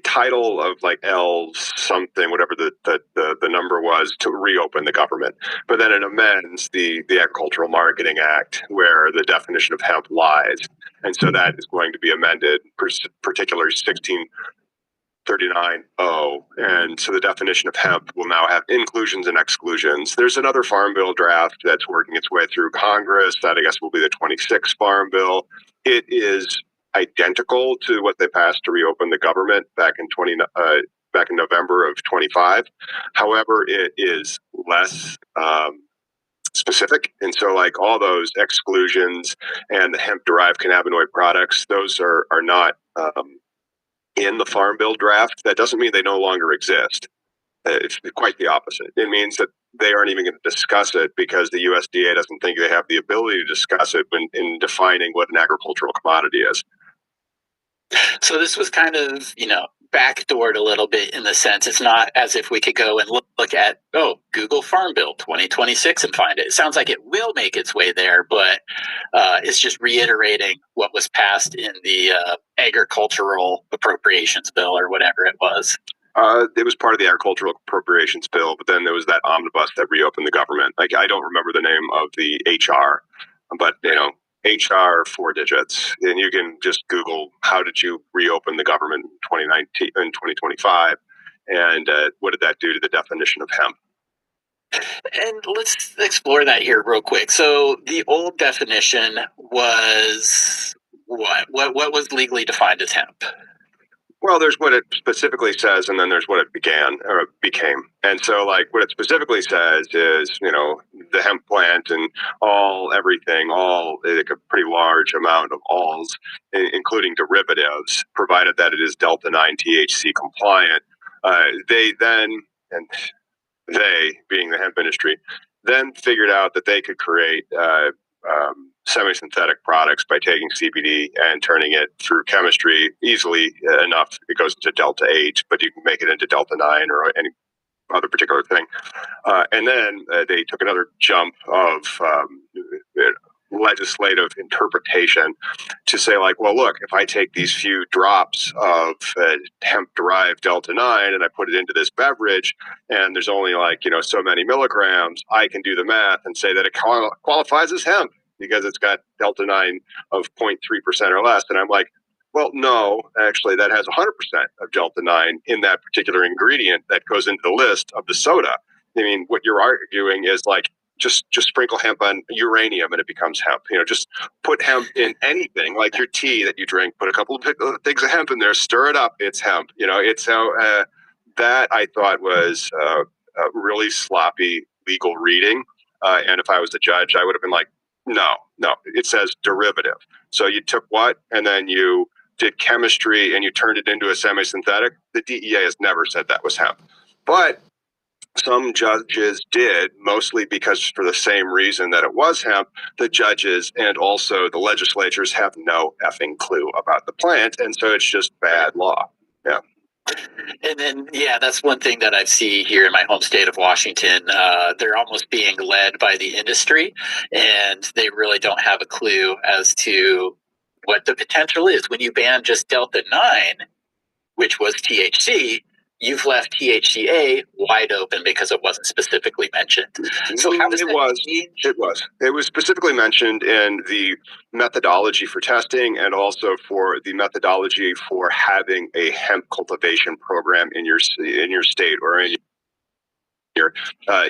title of like L something, whatever the number was, to reopen the government. But then it amends the Agricultural Marketing Act, where the definition of hemp lies, and so that is going to be amended, particularly 1639O. And so the definition of hemp will now have inclusions and exclusions. There's another farm bill draft that's working its way through Congress. That I guess will be the 26th farm bill. It is identical to what they passed to reopen the government back in November of 25. However, it is less specific, and so like all those exclusions and the hemp-derived cannabinoid products, those are not in the farm bill draft. That doesn't mean they no longer exist. It's quite the opposite. It means that they aren't even going to discuss it because the USDA doesn't think they have the ability to discuss it in defining what an agricultural commodity is. So this was kind of, backdoored a little bit in the sense it's not as if we could go and look at, Google Farm Bill 2026 and find it. It sounds like it will make its way there, but it's just reiterating what was passed in the Agricultural Appropriations Bill or whatever it was. It was part of the Agricultural Appropriations Bill, but then there was that omnibus that reopened the government. Like I don't remember the name of the HR, but HR 4 digits, and you can just Google how did you reopen the government in 2019 and 2025, and what did that do to the definition of hemp? And let's explore that here real quick. So the old definition was what? What was legally defined as hemp? Well, there's what it specifically says, and then there's what it began or became. And so, like, what it specifically says is, the hemp plant and everything, like a pretty large amount of alls, including derivatives, provided that it is Delta-9 THC compliant. They then, and they being the hemp industry, then figured out that they could create semi-synthetic products by taking CBD and turning it through chemistry easily enough. It goes into Delta 8, but you can make it into Delta 9 or any other particular thing. And then they took another jump of legislative interpretation to say, like, well, look, if I take these few drops of hemp-derived Delta-9 and I put it into this beverage, and there's only so many milligrams, I can do the math and say that it qualifies as hemp because it's got Delta-9 of 0.3% or less. And I'm like, well, no, actually, that has 100% of Delta-9 in that particular ingredient that goes into the list of the soda. I mean, what you're arguing is like, just sprinkle hemp on uranium and it becomes hemp. Just put hemp in anything, like your tea that you drink. Put a couple of things of hemp in there, stir it up. It's hemp. It's how that I thought was a really sloppy legal reading. And if I was the judge, I would have been like, no, it says derivative. So you took what, and then you did chemistry and you turned it into a semi-synthetic. The DEA has never said that was hemp, but some judges did, mostly because for the same reason that it was hemp, the judges and also the legislatures have no effing clue about the plant, and so it's just bad law. Yeah. And then, that's one thing that I see here in my home state of Washington. They're almost being led by the industry, and they really don't have a clue as to what the potential is. When you ban just Delta-9, which was THC, you've left THCA wide open because it wasn't specifically mentioned. So how does It was specifically mentioned in the methodology for testing and also for the methodology for having a hemp cultivation program in your state or in your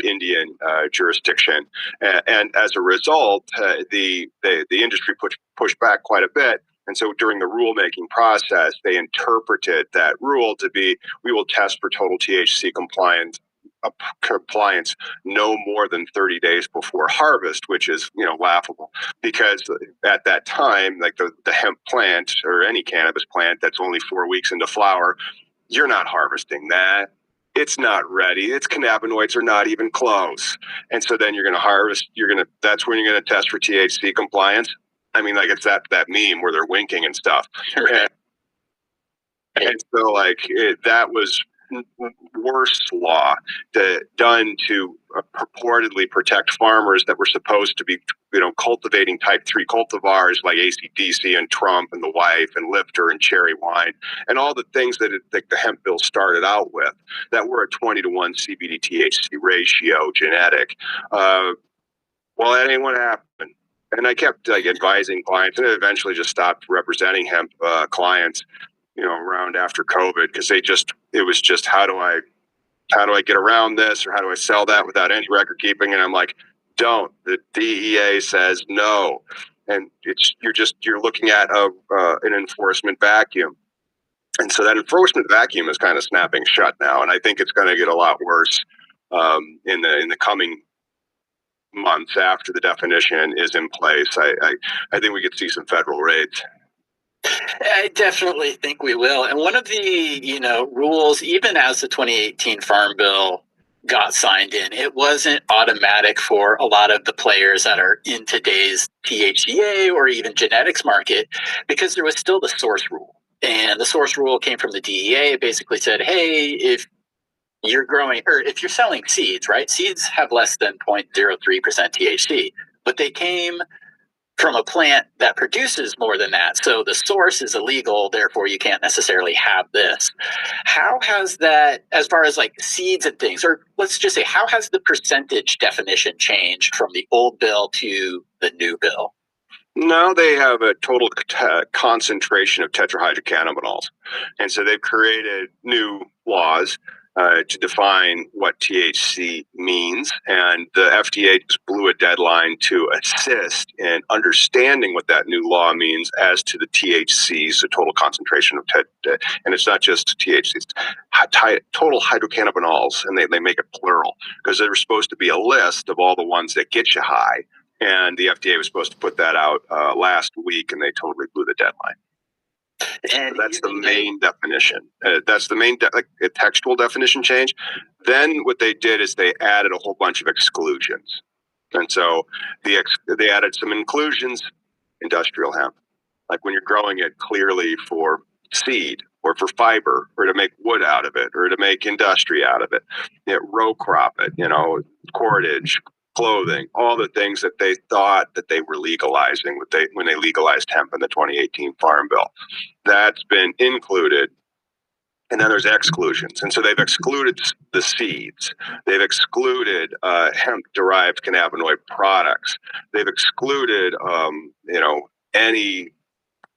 Indian jurisdiction. And as a result, the industry pushed back quite a bit. And so during the rulemaking process, they interpreted that rule to be, we will test for total THC compliance no more than 30 days before harvest, which is, laughable, because at that time, like the hemp plant or any cannabis plant that's only 4 weeks into flower, you're not harvesting that. It's not ready. Its cannabinoids are not even close. And so then you're going to harvest, that's when you're going to test for THC compliance. I mean, like, it's that meme where they're winking and stuff. And so, that was worse law done to purportedly protect farmers that were supposed to be, cultivating type 3 cultivars like AC/DC and Trump and the Wife and Lifter and Cherry Wine and all the things that the hemp bill started out with that were a 20-to-1 CBD THC ratio genetic. Well, that ain't what happened. And I kept advising clients, and eventually just stopped representing hemp clients, around after COVID, because it was just, how do I get around this, or how do I sell that without any record keeping? And I'm like, don't. The DEA says no, and you're looking at an enforcement vacuum, and so that enforcement vacuum is kind of snapping shut now, and I think it's going to get a lot worse in the coming months after the definition is in place. I think we could see some federal raids. I definitely think we will. And one of the, rules, even as the 2018 Farm Bill got signed in, it wasn't automatic for a lot of the players that are in today's THCA or even genetics market, because there was still the source rule. And the source rule came from the DEA. It basically said, hey, if you're growing, or if you're selling seeds, right? Seeds have less than 0.03% THC, but they came from a plant that produces more than that. So the source is illegal, therefore you can't necessarily have this. How has that, as far as like seeds and things, or let's just say, how has the percentage definition changed from the old bill to the new bill? Now they have a total concentration of tetrahydrocannabinols. And so they've created new laws to define what THC means, and the FDA just blew a deadline to assist in understanding what that new law means as to the THCs, the total concentration of and it's not just THC, it's total hydrocannabinols, and they make it plural because there was supposed to be a list of all the ones that get you high, and the FDA was supposed to put that out last week, and they totally blew the deadline. And that's the main definition. That's the main a textual definition change. Then what they did is they added a whole bunch of exclusions. And so they added some inclusions, industrial hemp, like when you're growing it clearly for seed or for fiber or to make wood out of it or to make industry out of it, row crop it, cordage, clothing, all the things that they thought that they were legalizing when they legalized hemp in the 2018 Farm Bill. That's been included. And then there's exclusions. And so they've excluded the seeds. They've excluded hemp-derived cannabinoid products. They've excluded, any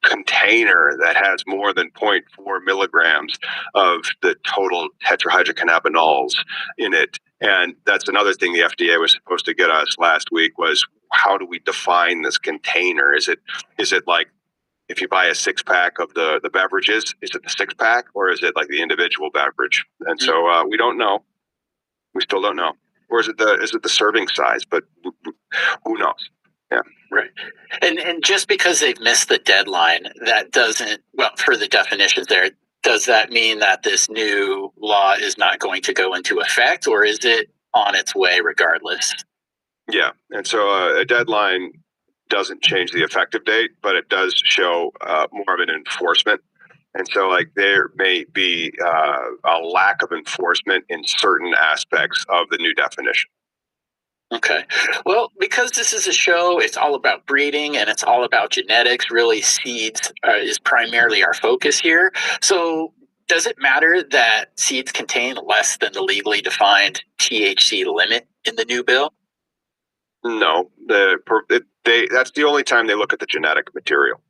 container that has more than 0.4 milligrams of the total tetrahydrocannabinols in it. And that's another thing the FDA was supposed to get us last week was, how do we define this container? Is it like, if you buy a 6-pack of the beverages, is it the 6-pack or is it like the individual beverage? And so we don't know. We still don't know. Or is it the serving size? But who knows? Yeah. Right. And just because they've missed the deadline, that doesn't, for the definitions there, does that mean that this new law is not going to go into effect, or is it on its way regardless? Yeah. And so a deadline doesn't change the effective date, but it does show more of an enforcement. And so there may be a lack of enforcement in certain aspects of the new definition. Okay. Well, because this is a show, it's all about breeding and it's all about genetics. Really, seeds is primarily our focus here. So does it matter that seeds contain less than the legally defined THC limit in the new bill? No. That's the only time they look at the genetic material.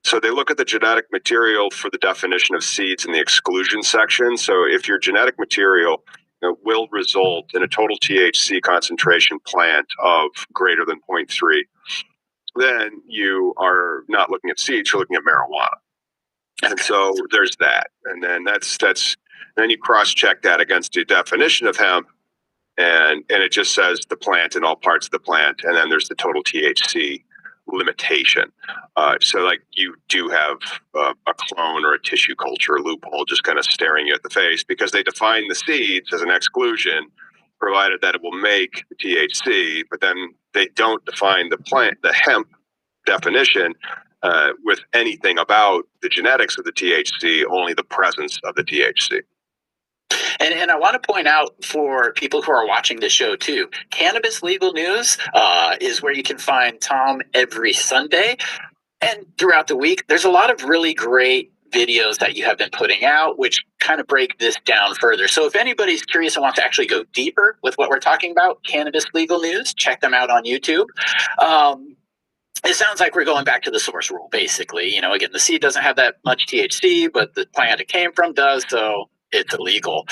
So they look at the genetic material for the definition of seeds in the exclusion section. So if your genetic material will result in a total THC concentration plant of greater than 0.3, then you are not looking at seeds, you're looking at marijuana. And so there's that. And then then you cross-check that against the definition of hemp, and it just says the plant and all parts of the plant, and then there's the total THC limitation. So you do have a clone or a tissue culture loophole just kind of staring you at the face, because they define the seeds as an exclusion, provided that it will make the THC, but then they don't define the hemp definition with anything about the genetics of the THC, only the presence of the THC. And I want to point out for people who are watching the show too, Cannabis Legal News is where you can find Tom every Sunday. And throughout the week, there's a lot of really great videos that you have been putting out, which kind of break this down further. So if anybody's curious and wants to actually go deeper with what we're talking about, Cannabis Legal News, check them out on YouTube. It sounds like we're going back to the source rule, basically. Again, the seed doesn't have that much THC, but the plant it came from does, so it's illegal.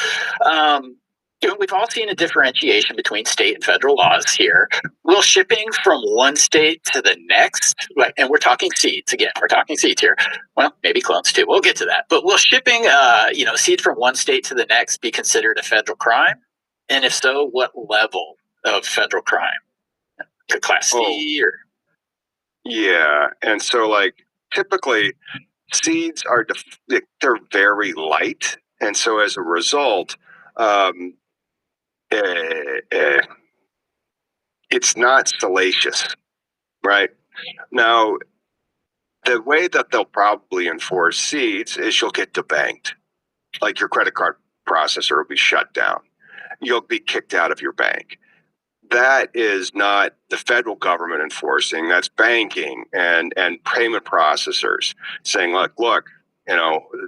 We've all seen a differentiation between state and federal laws here. Will shipping from one state to the next, and we're talking seeds again, we're talking seeds here. Well, maybe clones too. We'll get to that. But will shipping, seeds from one state to the next be considered a federal crime? And if so, what level of federal crime? Class C or? Yeah, and so typically seeds they're very light, and so as a result, it's not salacious, right? Now, the way that they'll probably enforce seeds is you'll get debanked, like your credit card processor will be shut down. You'll be kicked out of your bank. That is not the federal government enforcing. That's banking and payment processors saying, look,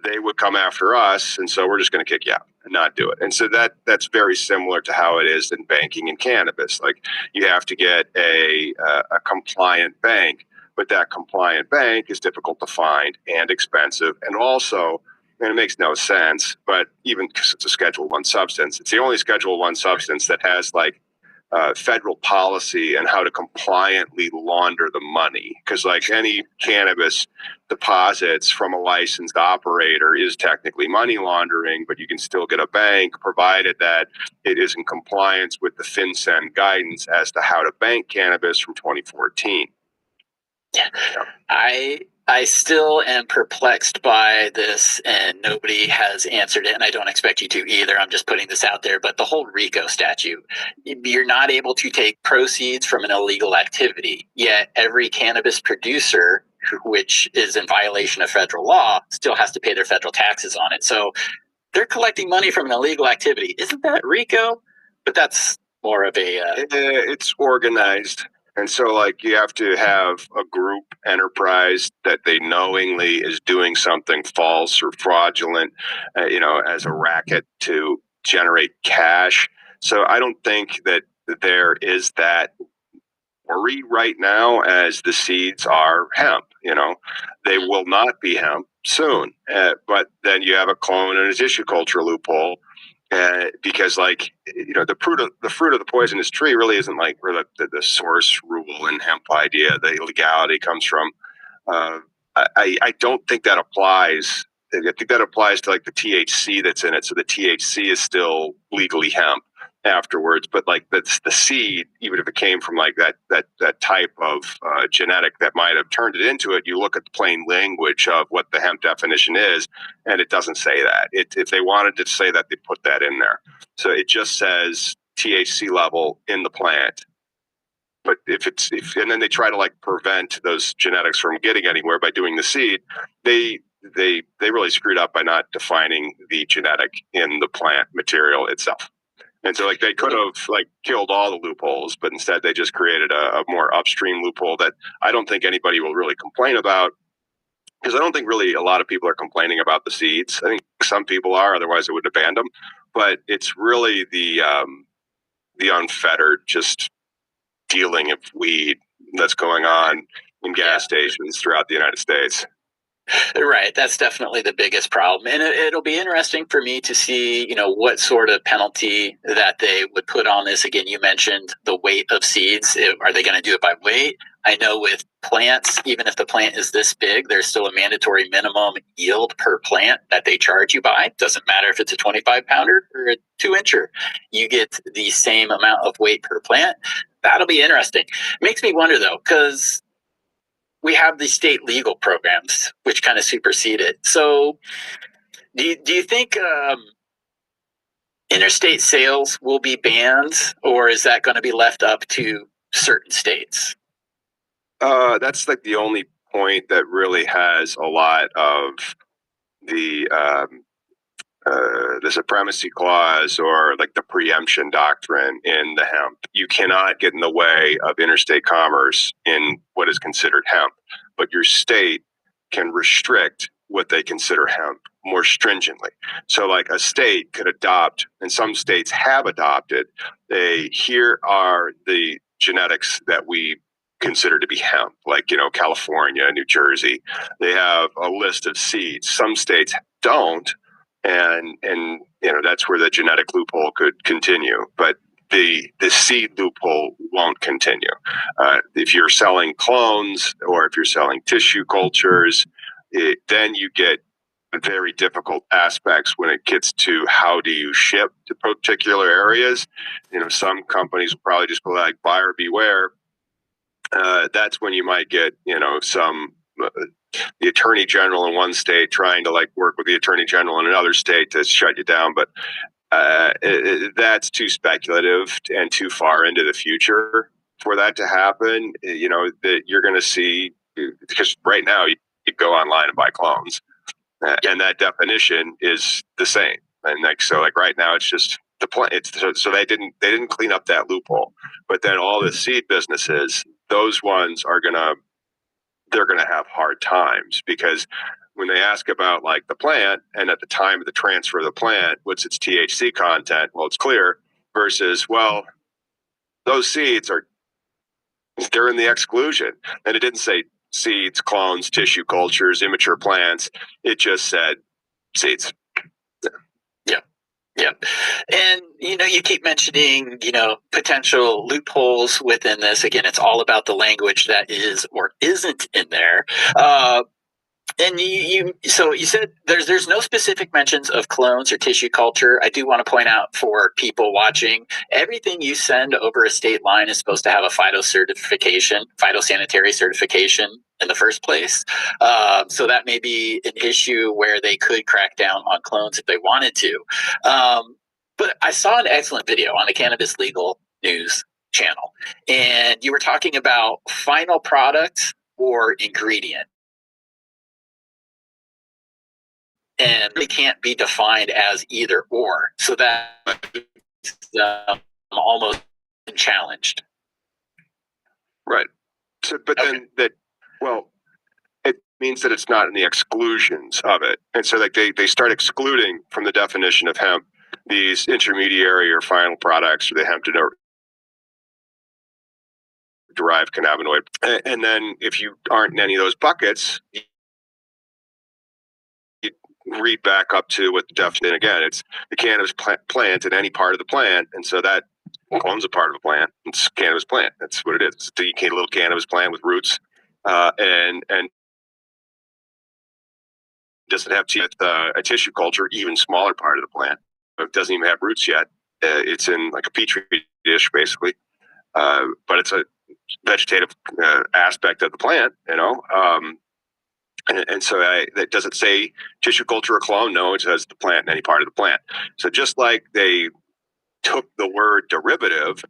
they would come after us, and so we're just going to kick you out and not do it. And so that's very similar to how it is in banking and cannabis. You have to get a compliant bank, but that compliant bank is difficult to find and expensive, and also and it makes no sense. But even because it's a Schedule 1 substance, it's the only Schedule 1 substance that has like federal policy and how to compliantly launder the money. Because like any cannabis deposits from a licensed operator is technically money laundering, but you can still get a bank provided that it is in compliance with the FinCEN guidance as to how to bank cannabis from 2014. I still am perplexed by this, and nobody has answered it, and I don't expect you to either. I'm just putting this out there. But the whole RICO statute, you're not able to take proceeds from an illegal activity, yet every cannabis producer, which is in violation of federal law, still has to pay their federal taxes on it. So they're collecting money from an illegal activity. Isn't that RICO? But that's more of a... It's organized. And so, like, you have to have a group enterprise that they knowingly is doing something false or fraudulent, as a racket to generate cash. So I don't think that there is that worry right now as the seeds are hemp. They will not be hemp soon. But then you have a clone and a tissue culture loophole. Because the fruit of the poisonous tree really isn't like where the source rule and hemp idea, the illegality comes from. I don't think that applies. I think that applies to like the THC that's in it. So the THC is still legally hemp afterwards, but like that's the seed, even if it came from like that type of genetic that might have turned it into it, you look at the plain language of what the hemp definition is, and it doesn't say that. If they wanted to say that, they put that in there. So it just says THC level in the plant. But and then they try to like prevent those genetics from getting anywhere by doing the seed, they really screwed up by not defining the genetic in the plant material itself. And so like they could have like killed all the loopholes, but instead they just created a more upstream loophole that I don't think anybody will really complain about, because I don't think really a lot of people are complaining about the seeds. I think some people are, otherwise they wouldn't have banned them. But it's really the unfettered just dealing of weed that's going on in gas stations throughout the United States. Right. That's definitely the biggest problem. And it'll be interesting for me to see, what sort of penalty that they would put on this. Again, you mentioned the weight of seeds. Are they going to do it by weight? I know with plants, even if the plant is this big, there's still a mandatory minimum yield per plant that they charge you by. Doesn't matter if it's a 25-pounder or a 2-incher. You get the same amount of weight per plant. That'll be interesting. Makes me wonder, though, because we have these state legal programs which kind of supersede it. So do you think interstate sales will be banned, or is that going to be left up to certain states? That's like the only point that really has a lot of the supremacy clause or like the preemption doctrine in the hemp. You cannot get in the way of interstate commerce in what is considered hemp, but your state can restrict what they consider hemp more stringently. So like a state could adopt, and some states have adopted, here are the genetics that we consider to be hemp, like, California, New Jersey, they have a list of seeds. Some states don't. And that's where the genetic loophole could continue, but the seed loophole won't continue. If you're selling clones or if you're selling tissue cultures, then you get very difficult aspects when it gets to how do you ship to particular areas. Some companies will probably just be like buyer beware. That's when you might get some the attorney general in one state trying to like work with the attorney general in another state to shut you down. But that's too speculative and too far into the future for that to happen. That you're going to see, because right now you go online and buy clones, and that definition is the same. And right now it's just the plant. So they didn't clean up that loophole. But then all the seed businesses, those ones they're going to have hard times, because when they ask about like the plant, and at the time of the transfer of the plant, what's its THC content? Well, it's clear, versus, well, those seeds they're in the exclusion. And it didn't say seeds, clones, tissue cultures, immature plants. It just said seeds. Yeah. Yeah. And, you keep mentioning, potential loopholes within this. Again, it's all about the language that is or isn't in there. And so you said there's no specific mentions of clones or tissue culture. I do want to point out for people watching, everything you send over a state line is supposed to have a phytosanitary certification in the first place. So that may be an issue where they could crack down on clones if they wanted to. But I saw an excellent video on the Cannabis Legal News channel, and you were talking about final product or ingredient. And they can't be defined as either or, so that almost challenged. Right. So, but then it means that it's not in the exclusions of it, and so like they start excluding from the definition of hemp these intermediary or final products, or the hemp derived cannabinoid, and then if you aren't in any of those buckets, read back up to what the definition again. It's the cannabis plant in any part of the plant, and so that clone's a part of a plant. It's a cannabis plant. That's what it is. It's a little cannabis plant with roots, and doesn't have a tissue culture, even smaller part of the plant. It doesn't even have roots yet. It's in like a petri dish, basically, but it's a vegetative aspect of the plant, And so that doesn't say tissue culture or clone. No, it says the plant in any part of the plant. So just like they took the word derivative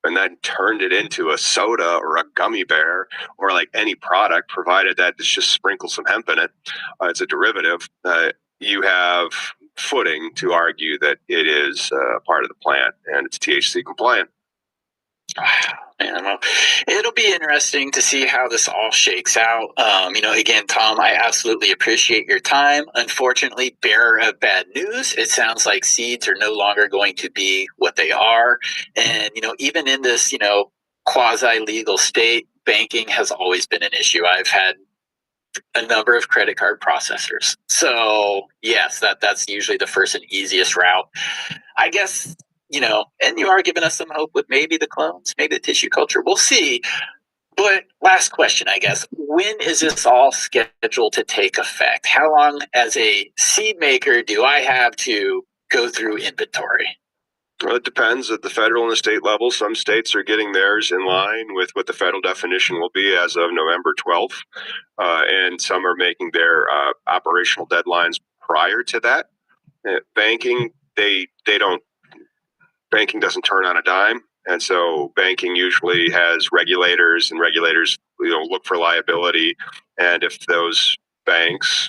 and then turned it into a soda or a gummy bear or like any product, provided that it's just sprinkle some hemp in it, it's a derivative. You have footing to argue that it is part of the plant and it's THC compliant. Man, well, it'll be interesting to see how this all shakes out. Again, Tom, I absolutely appreciate your time. Unfortunately, bearer of bad news, it sounds like seeds are no longer going to be what they are. And, even in this, quasi-legal state, banking has always been an issue. I've had a number of credit card processors. So, yes, that's usually the first and easiest route. I guess, and you are giving us some hope with maybe the clones, maybe the tissue culture. We'll see. But last question, I guess. When is this all scheduled to take effect? How long as a seed maker do I have to go through inventory? Well, it depends at the federal and the state level. Some states are getting theirs in line with what the federal definition will be as of November 12th. And some are making their operational deadlines prior to that. Banking, banking doesn't turn on a dime. And so banking usually has regulators, and regulators, look for liability. And if those banks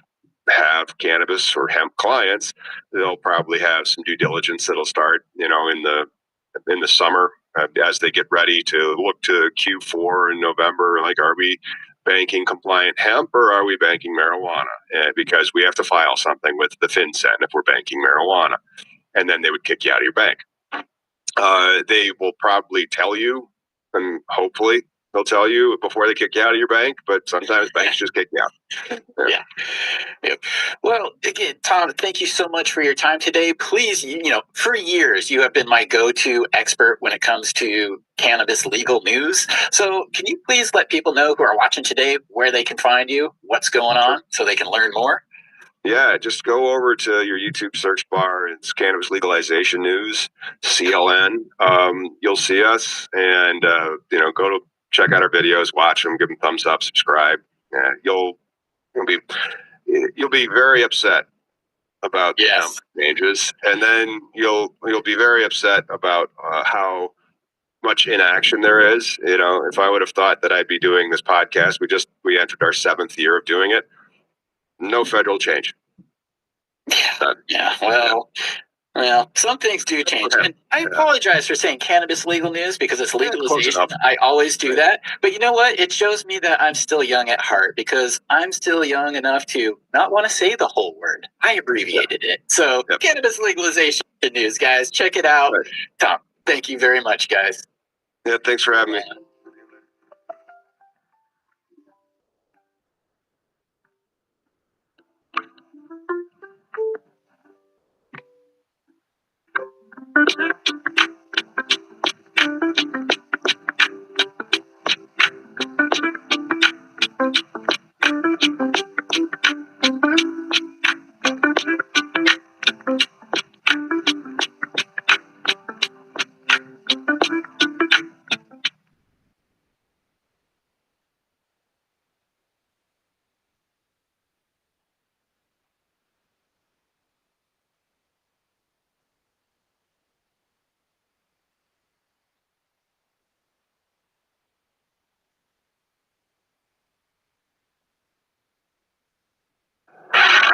have cannabis or hemp clients, they'll probably have some due diligence that'll start, in the summer as they get ready to look to Q4 in November. Like, are we banking compliant hemp or are we banking marijuana? Because we have to file something with the FinCEN if we're banking marijuana, and then they would kick you out of your bank. They will probably tell you, and hopefully they'll tell you before they kick you out of your bank, but sometimes banks just kick you out. Yeah. Well, again, Tom, thank you so much for your time today. Please, for years, you have been my go-to expert when it comes to cannabis legal news. So can you please let people know who are watching today where they can find you, what's going on, so they can learn more? Yeah, just go over to your YouTube search bar. It's Cannabis Legalization News, CLN. You'll see us, and go to check out our videos, watch them, give them thumbs up, subscribe. You'll be very upset about the hemp changes, and then you'll be very upset about how much inaction there is. If I would have thought that I'd be doing this podcast, we entered our 7th year of doing it. No federal change. Yeah, well, some things do change. And I apologize for saying cannabis legal news because it's legalization. I always do that. But you know what? It shows me that I'm still young at heart because I'm still young enough to not want to say the whole word. I abbreviated it. So cannabis legalization news, guys. Check it out. Tom, thank you very much, guys. Yeah, thanks for having me.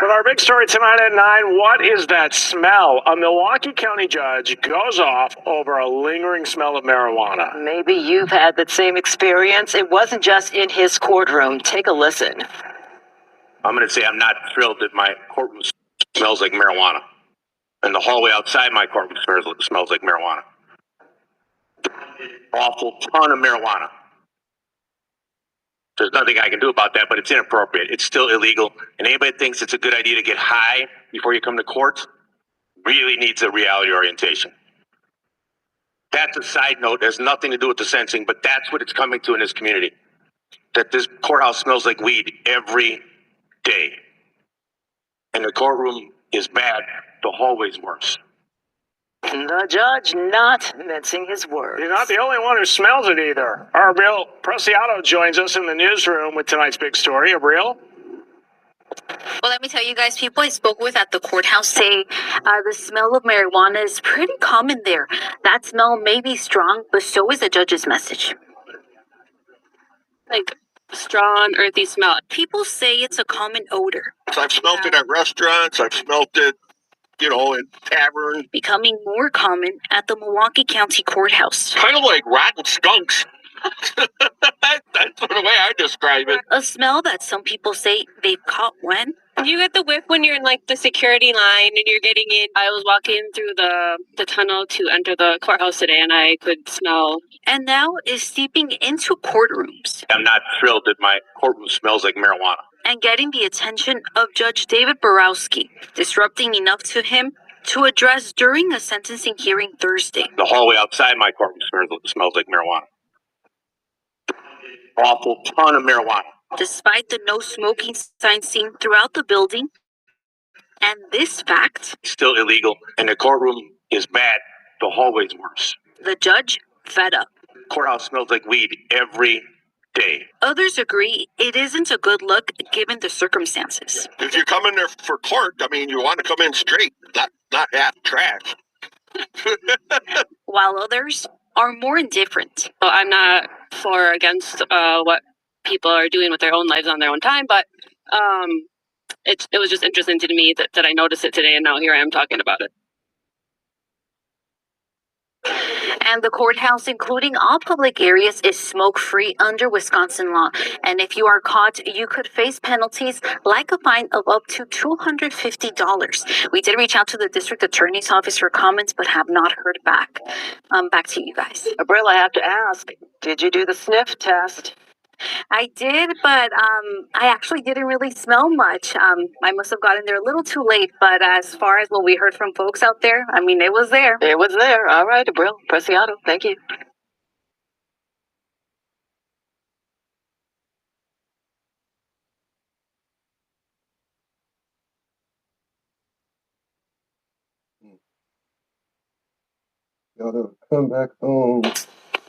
With our big story tonight at 9, what is that smell? A Milwaukee County judge goes off over a lingering smell of marijuana. Maybe you've had that same experience. It wasn't just in his courtroom. Take a listen. I'm going to say I'm not thrilled that my courtroom smells like marijuana. And the hallway outside my courtroom smells like marijuana. Awful ton of marijuana. There's nothing I can do about that, but it's inappropriate. It's still illegal. And anybody that thinks it's a good idea to get high before you come to court really needs a reality orientation. That's a side note. It has nothing to do with the sentencing, but that's what it's coming to in this community. That this courthouse smells like weed every day. And the courtroom is bad. The hallway's worse. The judge not mincing his words. You're not the only one who smells it either. Abril Preciado joins us in the newsroom with tonight's big story. Abril? Well, let me tell you guys, people I spoke with at the courthouse say the smell of marijuana is pretty common there. That smell may be strong, but so is the judge's message. Like strong, earthy smell. People say it's a common odor. I've smelled it at restaurants. I've smelled it, in taverns. Becoming more common at the Milwaukee County Courthouse. Kind of like rotten skunks. That's the way I describe it. A smell that some people say they've caught when? You get the whiff when you're in like the security line and you're getting in. I was walking through the tunnel to enter the courthouse today and I could smell. And now is seeping into courtrooms. I'm not thrilled that my courtroom smells like marijuana. And getting the attention of Judge David Borowski, disrupting enough to him to address during a sentencing hearing Thursday. The hallway outside my courtroom smells like marijuana. Awful ton of marijuana. Despite the no smoking sign seen throughout the building, and this fact, still illegal, and the courtroom is bad. The hallway's worse. The judge fed up. Courthouse smells like weed every day. Others agree it isn't a good look given the circumstances. If you come in there for court, you want to come in straight, not half trash. While others are more indifferent. Well, I'm not for or against what people are doing with their own lives on their own time, but it was just interesting to me that I noticed it today, and now here I am talking about it. And the courthouse, including all public areas, is smoke-free under Wisconsin law. And if you are caught, you could face penalties like a fine of up to $250. We did reach out to the district attorney's office for comments, but have not heard back. Back to you guys. Abril, I have to ask, did you do the sniff test? I did, but I actually didn't really smell much. I must have gotten there a little too late, but as far as what we heard from folks out there, it was there. It was there. All right, Abril Preciado, thank you. Gotta come back home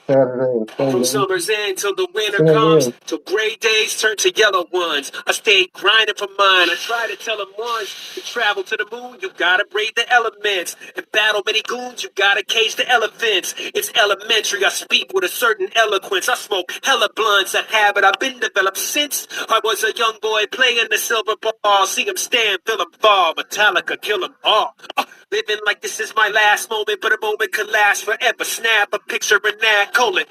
Saturday and Sunday. From summer's end till the winter comes, till gray days turn to yellow ones. I stayed grinding for mine. I try to tell them once, to travel to the moon, you gotta brave the elements. And battle many goons, you gotta cage the elephants. It's elementary, I speak with a certain eloquence. I smoke hella blunts, a habit I've been developed since I was a young boy playing the silver ball. See them stand, feel them fall, Metallica, kill them all. Living like this is my last moment, but a moment could last forever. Snap a picture in that, colon.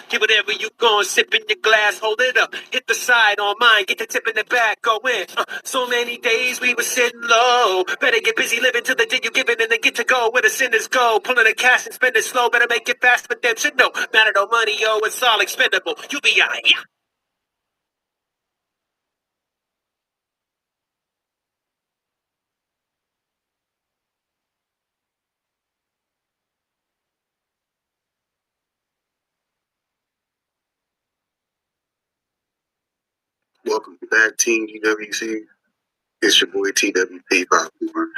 Get whatever you going, sip in your glass, hold it up. Hit the side on mine, get the tip in the back, go in. So many days we were sitting low. Better get busy living till the day you give it and then get to go where the sinners go. Pulling the cash and spend it slow, better make it fast redemption. No matter no money, yo, it's all expendable. You'll be alright, yeah. Welcome back, Team DWC. It's your boy TWP Popcorn.